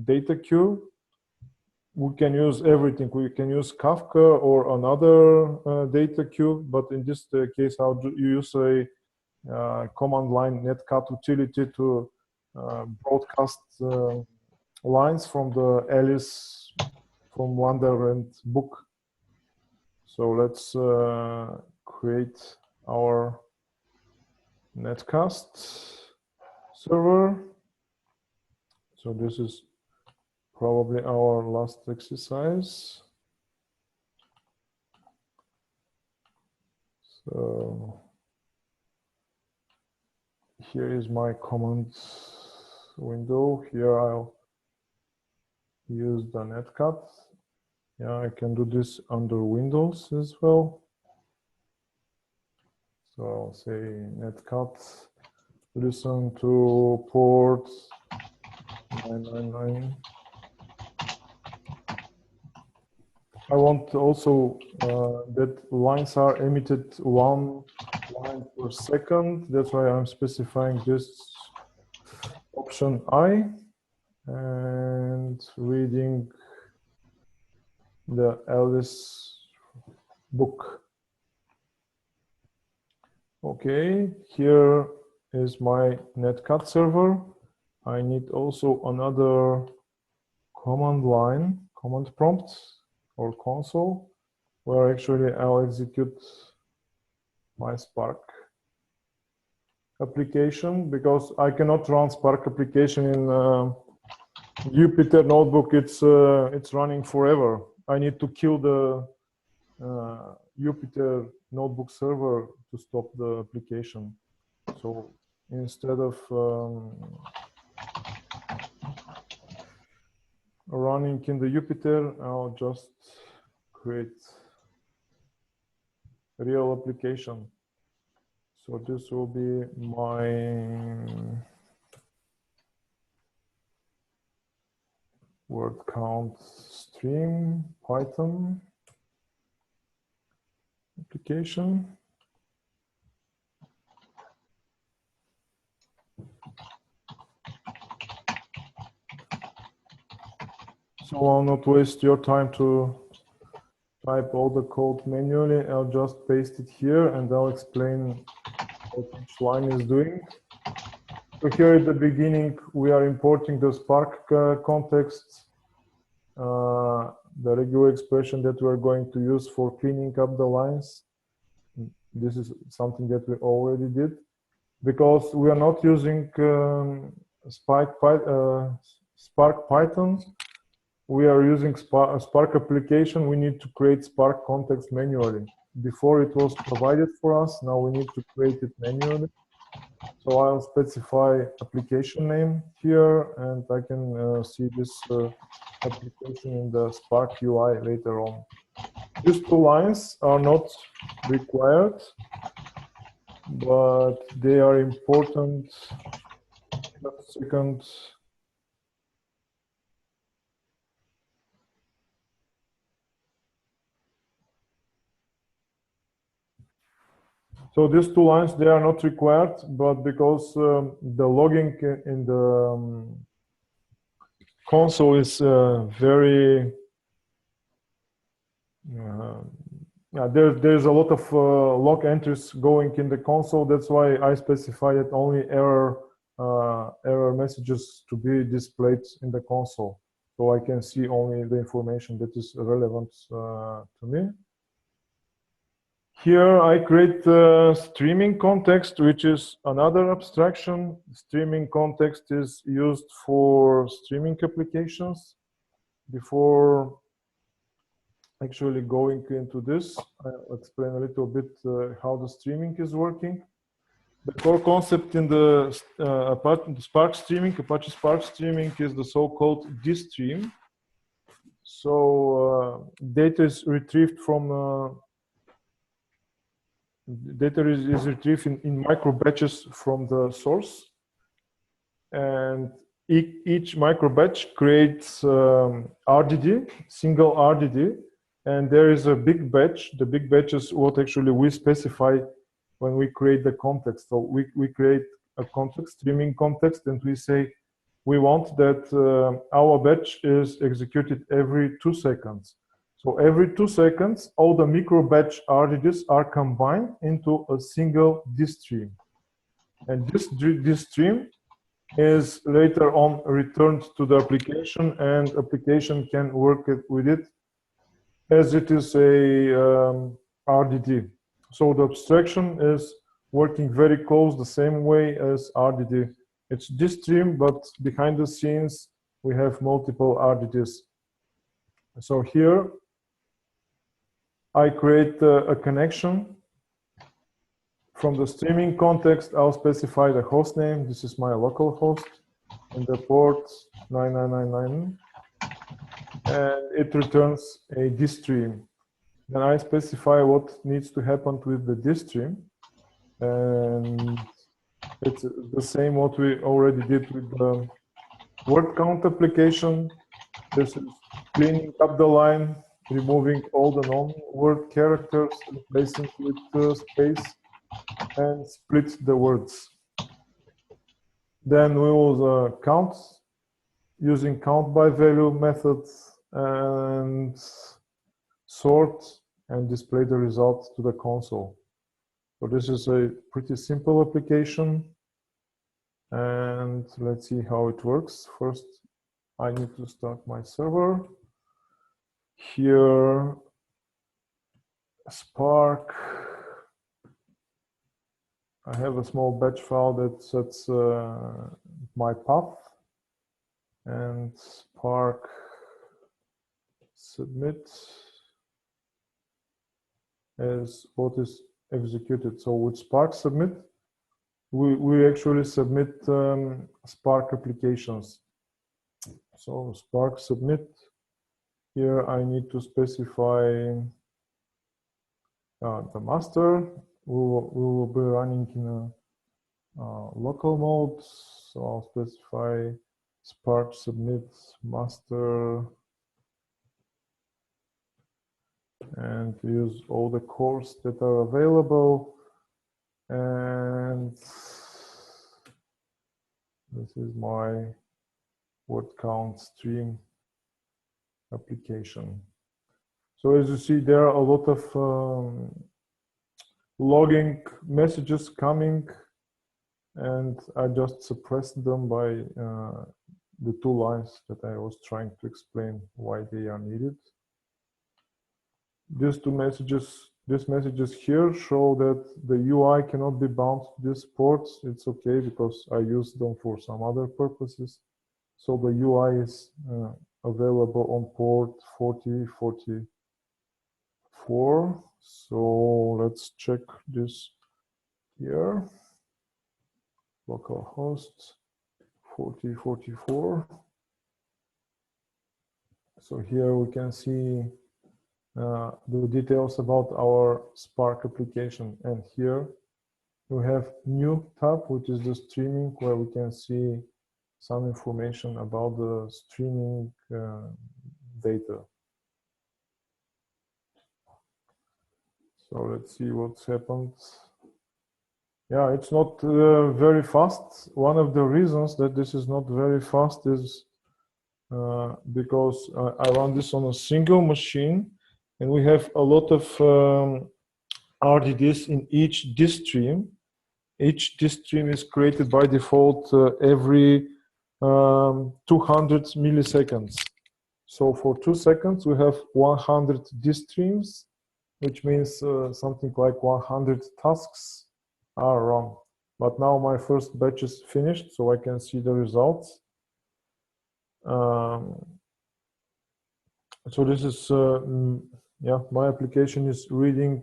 data queue. We can use everything. We can use Kafka or another data queue, but in this case, I'll use a command line netcat utility to broadcast lines from the Alice from Wonderland book. So let's create our netcast server. So this is probably our last exercise. So here is my commands window. Here I'll use the netcat. Yeah, I can do this under Windows as well. So I'll say netcat, listen to port 999. I want also that lines are emitted 1 line per second. That's why I'm specifying this option I, and reading the Alice book. Okay, here is my netcat server. I need also another command line, command prompt or console, where actually I'll execute my Spark application, because I cannot run Spark application in Jupyter Notebook. It's running forever. I need to kill the Jupyter Notebook server to stop the application. So instead of running in the Jupyter, I'll just create a real application. So this will be my word count stream Python application. So I'll not waste your time to type all the code manually. I'll just paste it here and I'll explain what each line is doing. So here at the beginning, we are importing the Spark context, the regular expression that we're going to use for cleaning up the lines. This is something that we already did, because we are not using Spark Python. We are using Spark application. We need to create Spark context manually. Before it was provided for us, now we need to create it manually. So I'll specify application name here, and I can see this application in the Spark UI later on. These two lines are not required, but they are important. Just a second. So these two lines, they are not required, but because the logging in the console is very, there's a lot of log entries going in the console. That's why I specified only error messages to be displayed in the console. So I can see only the information that is relevant to me. Here I create streaming context, which is another abstraction. Streaming context is used for streaming applications. Before actually going into this, I'll explain a little bit how the streaming is working. The core concept in the Apache Spark streaming is the so-called dstream. So data is retrieved from data is retrieved in micro batches from the source, and each micro batch creates RDD, single RDD, and there is a big batch. The big batch is what actually we specify when we create the context. So we create a context, streaming context, and we say we want that our batch is executed every 2 seconds. So every 2 seconds, all the micro batch RDDs are combined into a single dstream. And this dstream is later on returned to the application, and application can work with it as it is a RDD. So the abstraction is working very close the same way as RDD. It's dstream, but behind the scenes, we have multiple RDDs. So here, I create a connection. From the streaming context, I'll specify the host name. This is my local host, and the port 9999, and it returns a dstream. Then I specify what needs to happen with the dstream, and it's the same what we already did with the word count application. This is cleaning up the line, removing all the non-word characters, replacing with space, and split the words. Then we will count using count by value methods and sort and display the results to the console. So this is a pretty simple application, and let's see how it works. First, I need to start my server. Here, Spark. I have a small batch file that sets my path, and Spark submit is what is executed. So with Spark submit, we actually submit Spark applications. So Spark submit, here I need to specify the master. We will be running in a local mode, so I'll specify Spark submit master and use all the cores that are available. And this is my word count stream application. So as you see, there are a lot of logging messages coming, and I just suppressed them by the 2 lines that I was trying to explain why they are needed. These 2 messages these messages here show that the UI cannot be bound to these ports. It's okay because I use them for some other purposes. So the UI is available on port 4044. So let's check this here. Localhost 4044. So here we can see the details about our Spark application. And here we have new tab, which is the streaming, where we can see some information about the streaming data. So let's see what's happened. Yeah, it's not very fast. One of the reasons that this is not very fast is because I run this on a single machine, and we have a lot of RDDs in each disk stream. Each disk stream is created by default every 200 milliseconds. So for 2 seconds, we have 100 disk streams, which means something like 100 tasks are run. But now my first batch is finished, so I can see the results. So this is, yeah, my application is reading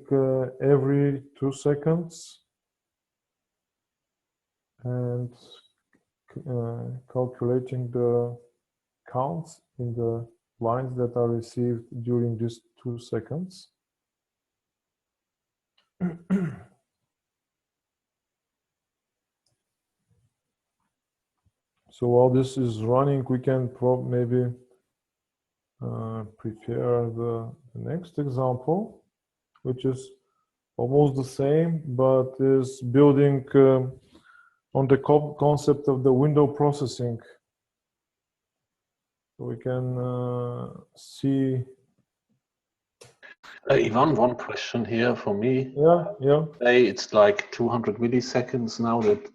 every 2 seconds and calculating the counts in the lines that are received during these 2 seconds. So while this is running, we can maybe prepare the next example, which is almost the same, but is building on the concept of the window processing. So we can see. Ivan, one question here for me. Yeah, yeah. Say it's like 200 milliseconds now that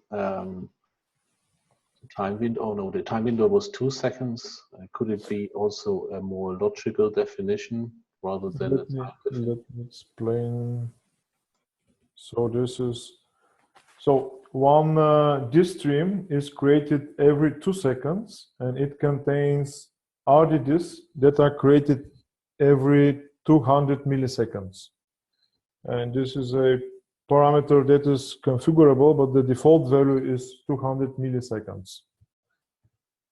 time window. Oh no, the time window was 2 seconds. Could it be also a more logical definition rather than Let me explain. So this is, so one disk stream is created every 2 seconds, and it contains RDDs that are created every 200 milliseconds. And this is a parameter that is configurable, but the default value is 200 milliseconds.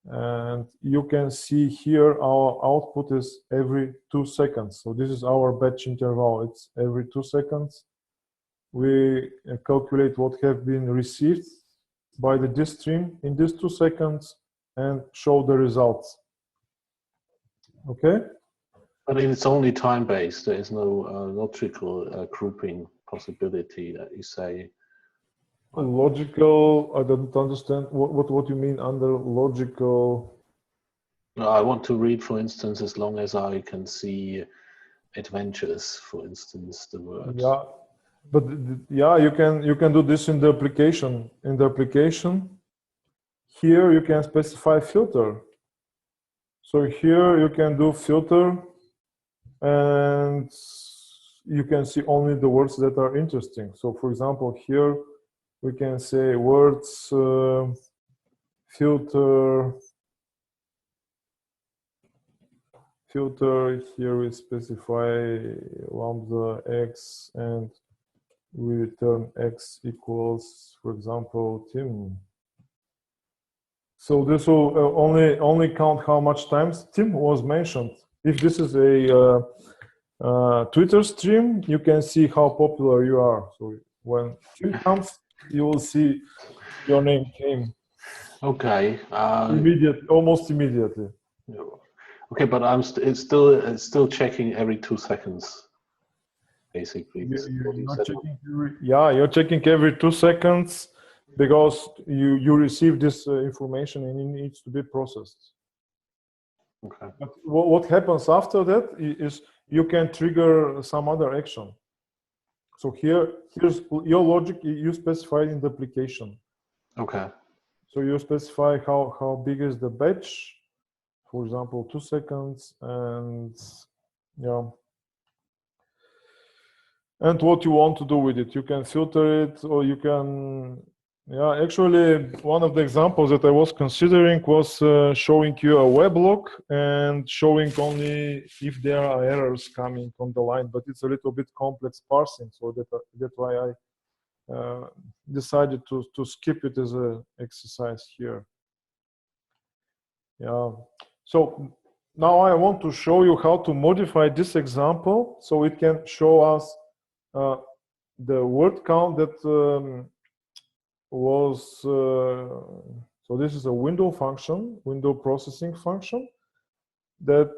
And you can see here our output is every 2 seconds. So this is our batch interval. It's every 2 seconds. We calculate what have been received by the disk stream in these 2 seconds and show the results. Okay? But it's only time-based. There is no logical grouping possibility that you say. Logical, I don't understand what you mean under logical. I want to read, for instance, as long as I can see adventures, for instance, the word. Yeah, but yeah, you can do this in the application. In the application, here you can specify filter. So here you can do filter, and you can see only the words that are interesting. So for example, here we can say words filter. Here we specify lambda x, and we return x equals, for example, Tim. So this will only count how much times Tim was mentioned. If this is a Twitter stream, you can see how popular you are. So when Tim comes, you will see your name came. Okay. Almost immediately. Okay, but it's still checking every 2 seconds, basically. You're checking every 2 seconds because you receive this information and it needs to be processed. Okay. But what happens after that is you can trigger some other action. So here's your logic you specified in the application. Okay. So you specify how big is the batch, for example, 2 seconds, and yeah. and what you want to do with it. You can filter it, or you can, yeah, actually one of the examples that I was considering was showing you a weblog and showing only if there are errors coming on the line, but it's a little bit complex parsing, so that's why I decided to skip it as an exercise here. Yeah, so now I want to show you how to modify this example so it can show us the word count that was, so this is a window function, window processing function that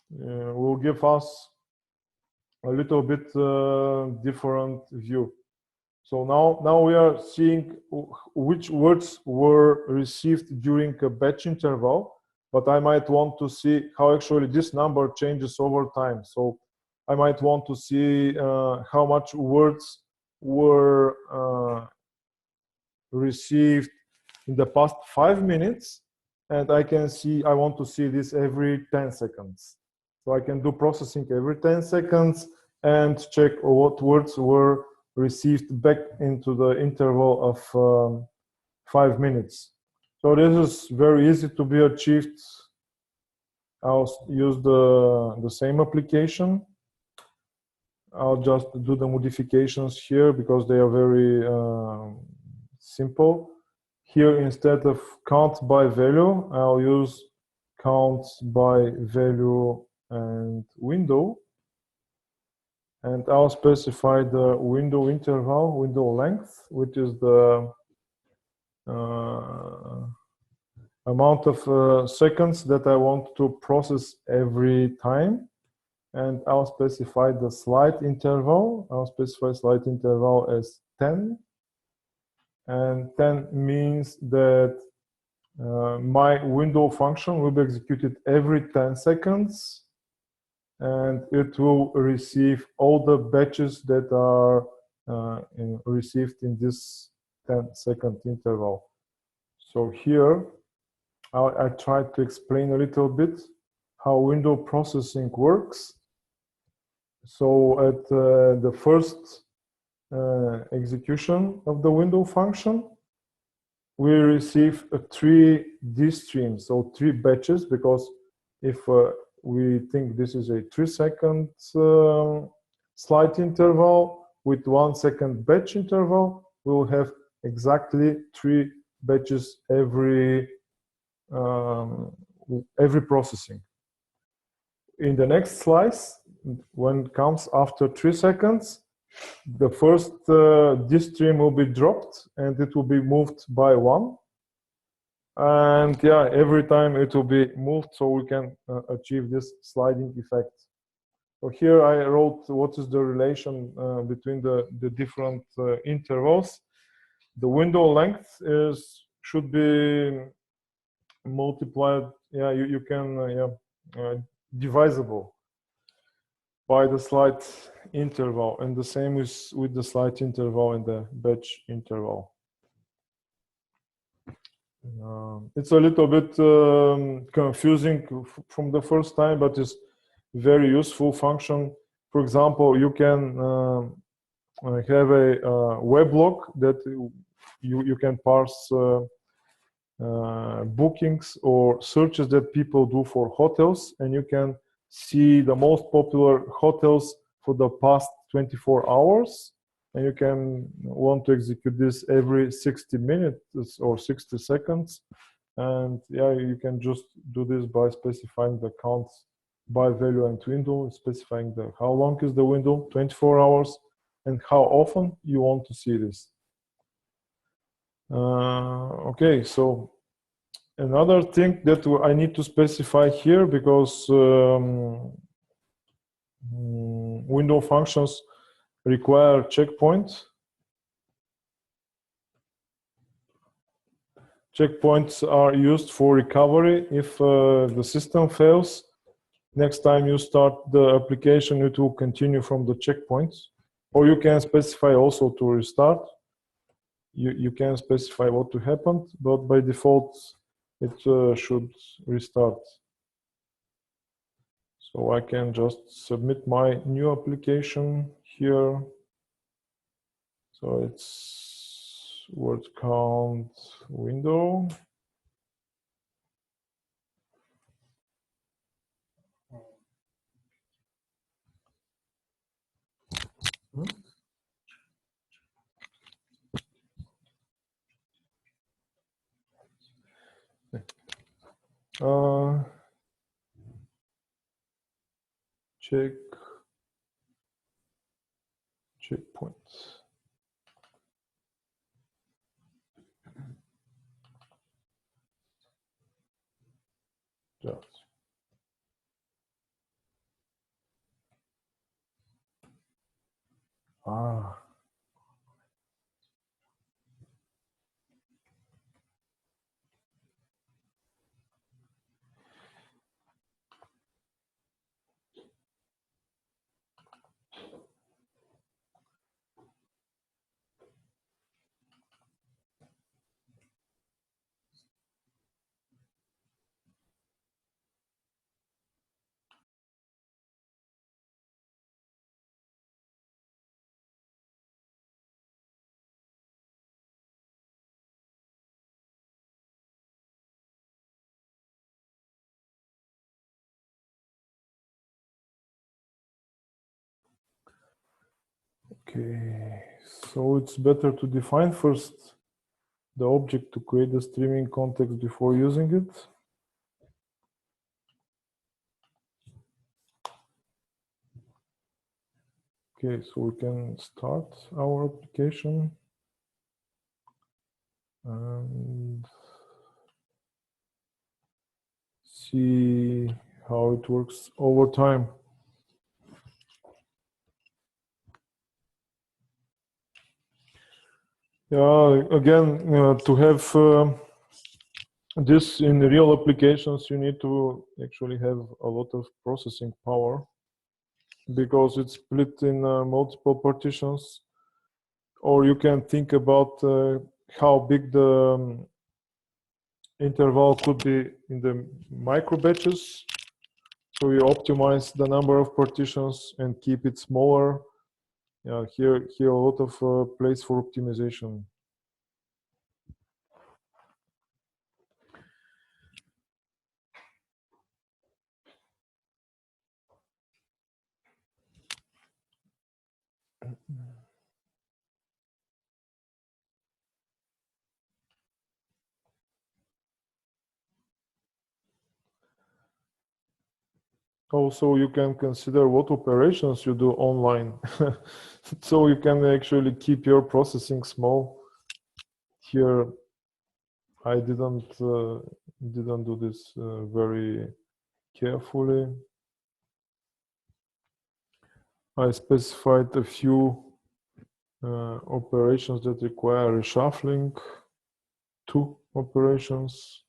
will give us a little bit different view. So now we are seeing which words were received during a batch interval, but I might want to see how actually this number changes over time. So I might want to see how much words were received in the past 5 minutes, and I want to see this every 10 seconds. So I can do processing every 10 seconds and check what words were received back into the interval of 5 minutes. So this is very easy to be achieved. I'll use the same application. I'll just do the modifications here because they are very simple. Here, instead of count by value, I'll use count by value and window. And I'll specify the window interval, window length, which is the amount of seconds that I want to process every time. And I'll specify the slide interval. I'll specify slide interval as 10. And 10 means that my window function will be executed every 10 seconds. And it will receive all the batches that are received in this 10-second interval. So here, I tried to explain a little bit how window processing works. So at the first execution of the window function, we receive 3 D streams, so 3 batches, because if we think this is a 3-second slide interval with 1-second batch interval, we will have exactly 3 batches every processing. In the next slice, when it comes after 3 seconds, the first D stream will be dropped and it will be moved by 1. And yeah, every time it will be moved so we can achieve this sliding effect. So here I wrote what is the relation between the different intervals. The window length should be multiplied, yeah, you can, divisible by the slide interval, and the same is with the slide interval and the batch interval. It's a little bit confusing from the first time, but it's very useful function. For example, you can have a weblog that you can parse bookings or searches that people do for hotels, and you can see the most popular hotels for the past 24 hours. And you can want to execute this every 60 minutes or 60 seconds. And yeah, you can just do this by specifying the counts by value and window, specifying how long is the window, 24 hours, and how often you want to see this. Okay, so another thing that I need to specify here, because window functions require checkpoints. Checkpoints are used for recovery if the system fails. Next time you start the application, it will continue from the checkpoints. Or you can specify also to restart. You can specify what to happen, but by default, it should restart. So I can just submit my new application here. So it's word count window. Checkpoint. Just. Okay, so it's better to define first the object to create the streaming context before using it. Okay, so we can start our application and see how it works over time. Yeah, again, to have this in real applications, you need to actually have a lot of processing power because it's split in multiple partitions. Or you can think about how big the interval could be in the micro batches. So you optimize the number of partitions and keep it smaller. Yeah, here a lot of place for optimization. Also, you can consider what operations you do online. So you can actually keep your processing small. Here, I didn't do this very carefully. I specified a few operations that require reshuffling, 2 operations,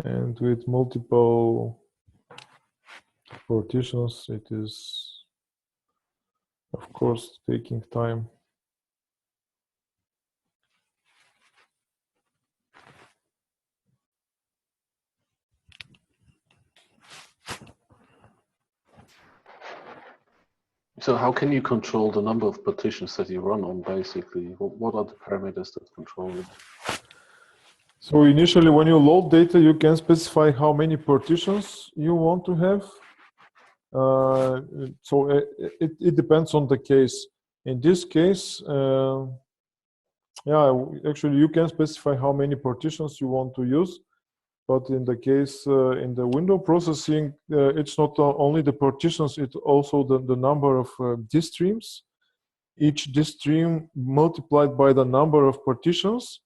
and with multiple partitions, it is, of course, taking time. So how can you control the number of partitions that you run on, basically? What are the parameters that control it? So initially, when you load data, you can specify how many partitions you want to have. So it depends on the case. In this case, yeah, actually you can specify how many partitions you want to use. But in the case, in the window processing, it's not only the partitions, it's also the number of disk streams. Each disk stream multiplied by the number of partitions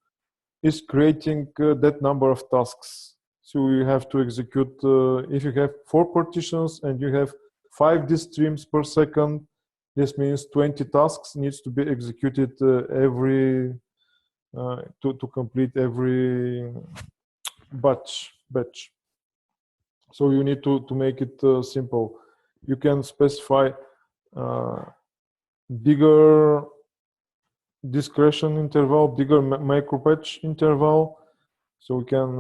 is creating that number of tasks. So you have to execute, if you have 4 partitions and you have 5 disk streams per second, this means 20 tasks needs to be executed every, to complete every batch. So you need to make it simple. You can specify bigger discretion interval, bigger micro batch interval. So we can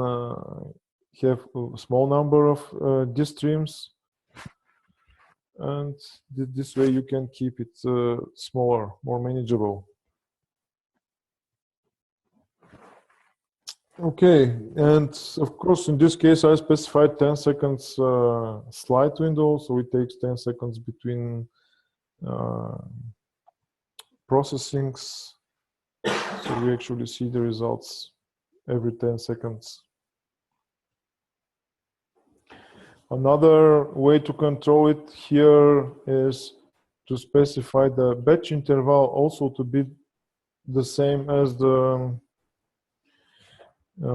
have a small number of disk streams and this way you can keep it smaller, more manageable. Okay, and of course, in this case, I specified 10 seconds slide window, so it takes 10 seconds between processings. So we actually see the results every 10 seconds. Another way to control it here is to specify the batch interval also to be the same as the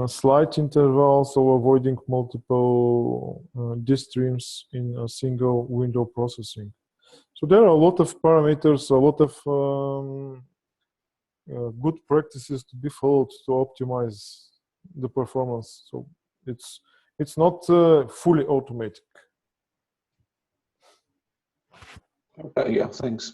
slide interval, so avoiding multiple disk streams in a single window processing. So there are a lot of parameters, a lot of good practices to be followed to optimize the performance. So it's not fully automatic. Okay, yeah, thanks.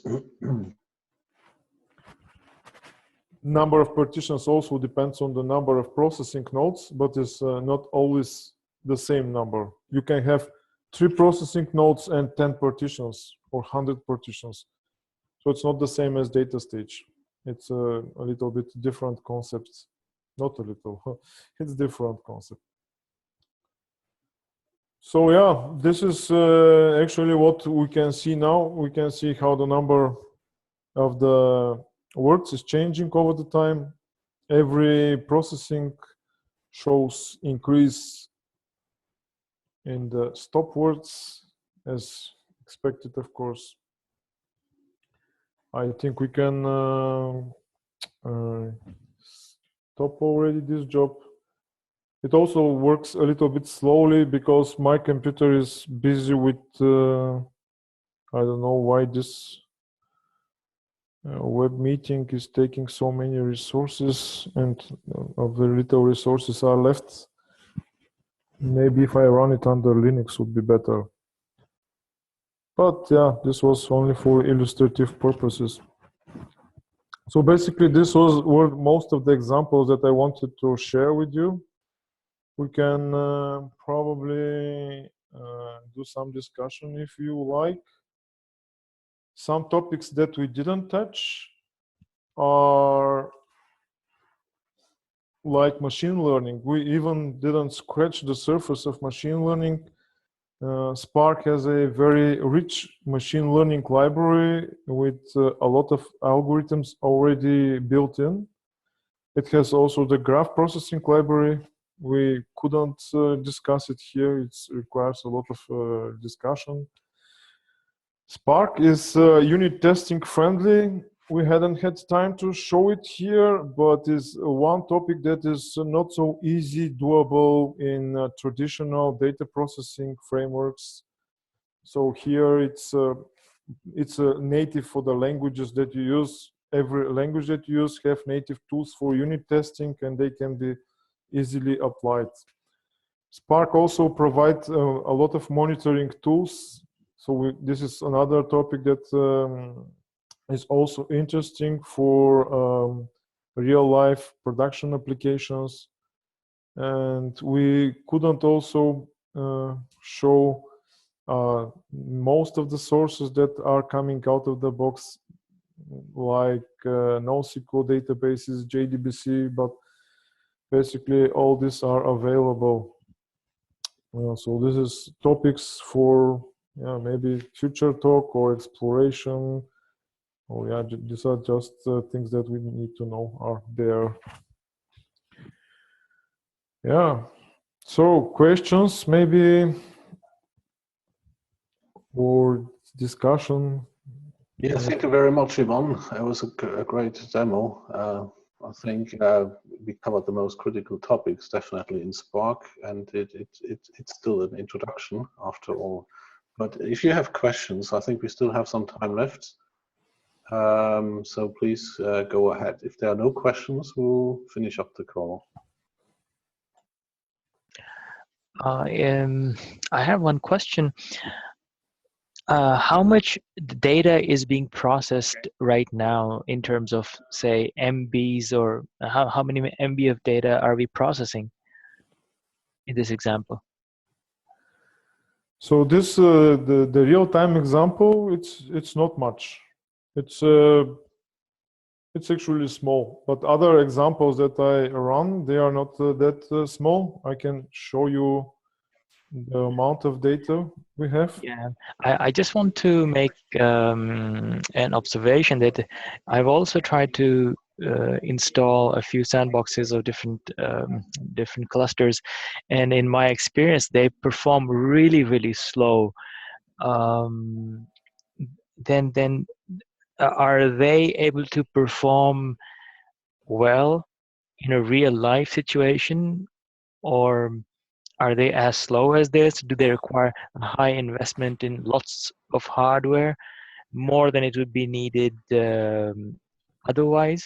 Number of partitions also depends on the number of processing nodes, but is not always the same number. You can have 3 processing nodes and 10 partitions or 100 partitions. So it's not the same as DataStage. It's a little bit different concept. Not a little, it's different concept. So yeah, this is actually what we can see now. We can see how the number of the words is changing over the time. Every processing shows increase in the stop words as expected, of course. I think we can stop already this job. It also works a little bit slowly because my computer is busy with, I don't know why this web meeting is taking so many resources, and of the little resources are left. Maybe if I run it under Linux would be better. But yeah, this was only for illustrative purposes. So basically this were most of the examples that I wanted to share with you. We can probably do some discussion if you like. Some topics that we didn't touch are like machine learning. We even didn't scratch the surface of machine learning. Spark has a very rich machine learning library with a lot of algorithms already built in. It has also the graph processing library. We couldn't discuss it here. It requires a lot of discussion. Spark is unit testing friendly. We hadn't had time to show it here, but is one topic that is not so easy doable in traditional data processing frameworks. So here it's native for the languages that you use. Every language that you use have native tools for unit testing, and they can be easily applied. Spark also provides a lot of monitoring tools. So this is another topic that is also interesting for real-life production applications. And we couldn't also show most of the sources that are coming out of the box, like NoSQL databases, JDBC, but basically all these are available. So this is topics for maybe future talk or exploration. Oh yeah, these are just things that we need to know are there. Yeah, so questions maybe or discussion? Yeah, thank you very much, Ivan. It was a great demo. I think we covered the most critical topics definitely in Spark, and it's still an introduction after all. But if you have questions, I think we still have some time left. So please go ahead. If there are no questions, we'll finish up the call. I have one question. How much data is being processed right now in terms of, say, MBs, or how many MB of data are we processing in this example? So this the real-time example, it's not much. It's actually small, but other examples that I run, they are not that small. I can show you the amount of data we have. Yeah, I just want to make an observation that I've also tried to install a few sandboxes of different clusters, and in my experience, they perform really slow. Then are they able to perform well in a real life situation, or are they as slow as this? Do they require a high investment in lots of hardware, more than it would be needed otherwise?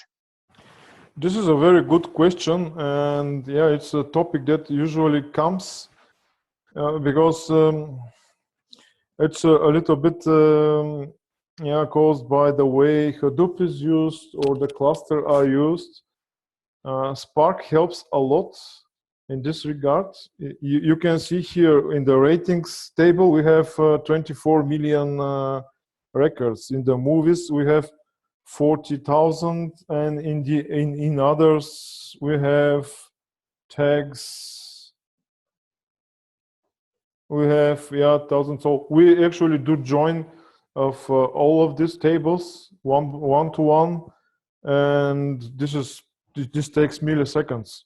This is a very good question, and yeah, it's a topic that usually comes because it's a little bit yeah, caused by the way Hadoop is used or the cluster are used. Spark helps a lot in this regard. You can see here in the ratings table we have 24 million records. In the movies we have 40,000, and in others we have tags. We have 1,000. So we actually do join of all of these tables one to one, and this takes milliseconds.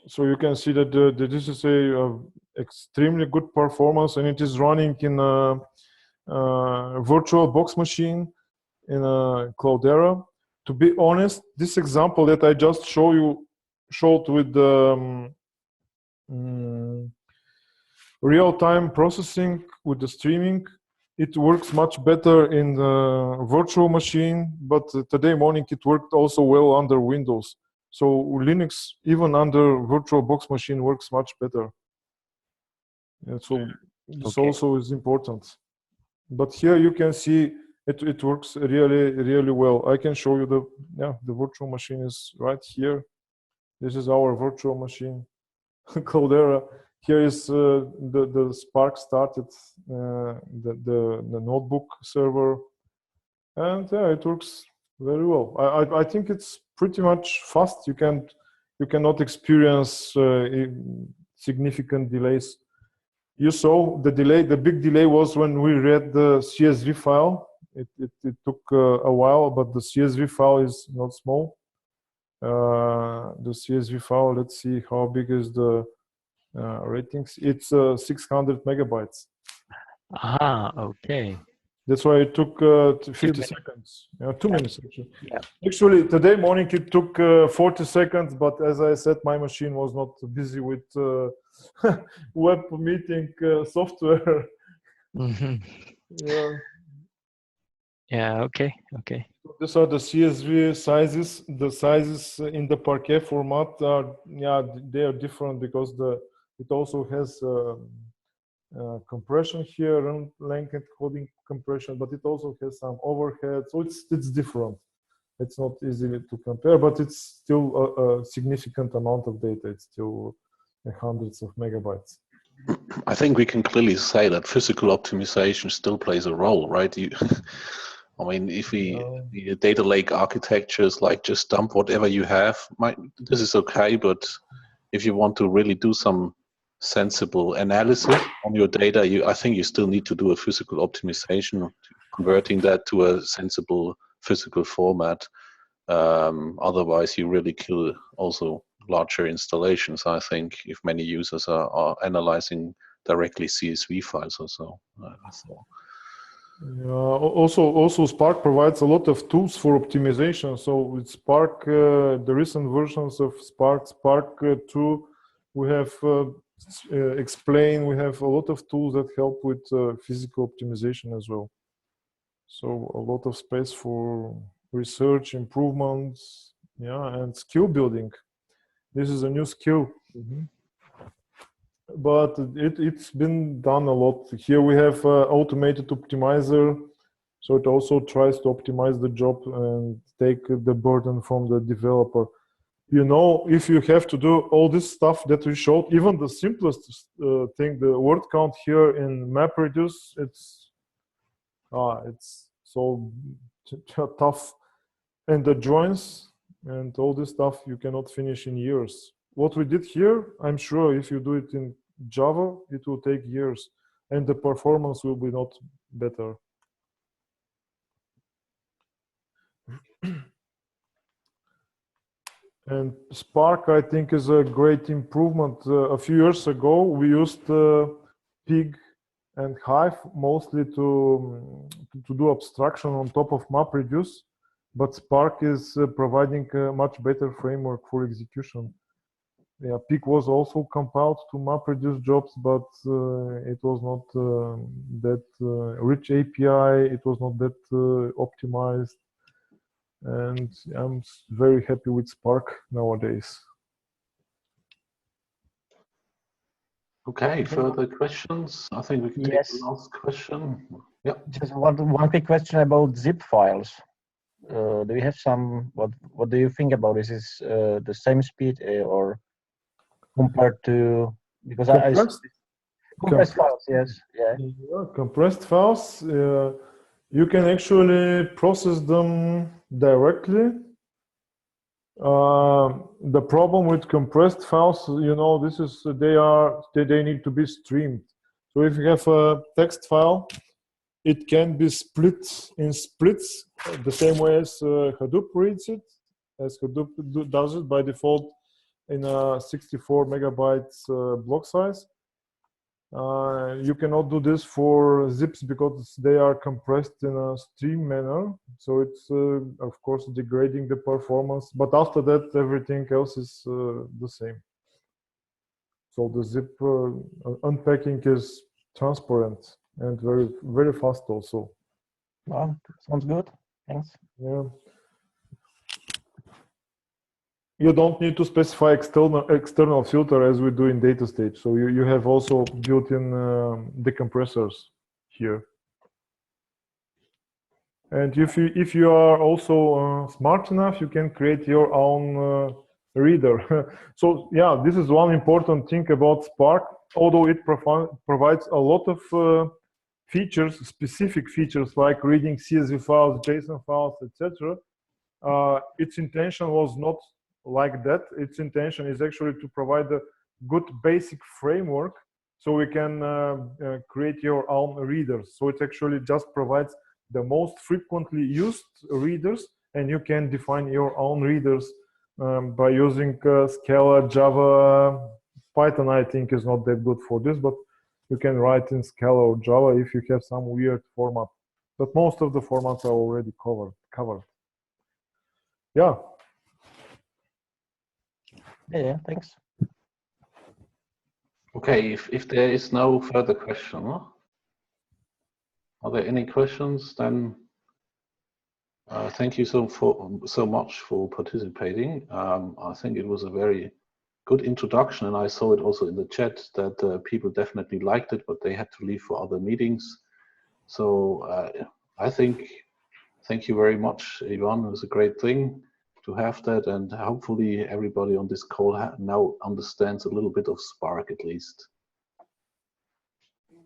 So you can see that this is a extremely good performance, and it is running in a virtual box machine in a Cloudera. To be honest, this example that I just showed with the real-time processing with the streaming, it works much better in the virtual machine, but today morning it worked also well under Windows. So Linux, even under virtual box machine, works much better. And so this also is important. But here you can see it works really well. I can show you the virtual machine is right here. This is our virtual machine, Cloudera. Here is the Spark started the notebook server, and yeah, it works very well. I think it's pretty much fast. You cannot experience significant delays. You saw the delay. The big delay was when we read the CSV file. It took a while, but the CSV file is not small. The CSV file, let's see how big is the ratings. It's 600 megabytes. Ah, okay. That's why it took 50 seconds. 2 minutes actually. Yeah. Actually, today morning it took 40 seconds, but as I said, my machine was not busy with web meeting software. Mm-hmm. Yeah. Yeah. Okay. These are the CSV sizes. The sizes in the Parquet format are they are different because it also has compression here and length encoding compression, but it also has some overhead. So it's different. It's not easy to compare, but it's still a significant amount of data. It's still hundreds of megabytes. I think we can clearly say that physical optimization still plays a role, right? I mean, if the data lake architectures like just dump whatever you have, this is okay, but if you want to really do some sensible analysis on your data, I think you still need to do a physical optimization, converting that to a sensible physical format. Otherwise, you really kill also larger installations, I think, if many users are analyzing directly CSV files or so. Also Spark provides a lot of tools for optimization. So with Spark, the recent versions of Spark 2, we have explained, we have a lot of tools that help with physical optimization as well. So a lot of space for research, improvements, and skill building. This is a new skill. Mm-hmm. But it's been done a lot. Here we have automated optimizer, so it also tries to optimize the job and take the burden from the developer. you know, if you have to do all this stuff that we showed, even the simplest thing, the word count here in MapReduce, it's so tough, and the joins and all this stuff you cannot finish in years. What we did here, I'm sure if you do it in Java, it will take years, and the performance will be not better. And Spark, I think, is a great improvement. A few years ago, we used Pig and Hive mostly to do abstraction on top of MapReduce, but Spark is providing a much better framework for execution. Yeah, Pig was also compiled to MapReduce jobs, but it was not that rich API. It was not that optimized. And I'm very happy with Spark nowadays. Okay, further questions? I think we can take the last question. Yeah. Just one quick question about zip files. Do you have some, what do you think about this? Is the same speed or compared to, because compressed files, yes. Yeah, compressed files, you can actually process them directly. The problem with compressed files, you know, this is they need to be streamed. So if you have a text file, it can be split in splits the same way as Hadoop reads it, as Hadoop does it by default in a 64 megabytes block size. You cannot do this for zips because they are compressed in a stream manner. So it's, of course, degrading the performance. But after that, everything else is the same. So the zip unpacking is transparent and very, very fast also. Well, sounds good. Thanks. Yeah. You don't need to specify external filter as we do in DataStage. So you have also built-in decompressors here. And if you are also smart enough, you can create your own reader. So yeah, this is one important thing about Spark. Although it provides a lot of features, specific features like reading CSV files, JSON files, etc. Its intention was not like that. Its intention is actually to provide a good basic framework so we can create your own readers. So it actually just provides the most frequently used readers, and you can define your own readers by using Scala, Java. Python, I think, is not that good for this, but you can write in Scala or Java if you have some weird format. But most of the formats are already covered. Yeah. Yeah, thanks. Okay, if there is no further question, are there any questions? Then thank you so much for participating. I think it was a very good introduction, and I saw it also in the chat that people definitely liked it, but they had to leave for other meetings. So I think, thank you very much, Ivan. It was a great thing to have that, and hopefully everybody on this call now understands a little bit of Spark at least.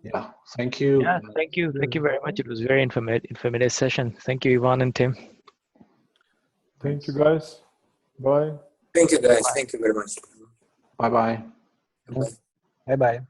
Yeah, thank you. Yeah, thank you very much. It was a very informative session. Thank you, Ivan and Tim. Thank you, guys. Bye. Thank you, guys. Thank you very much. Bye-bye. Bye. Bye-bye.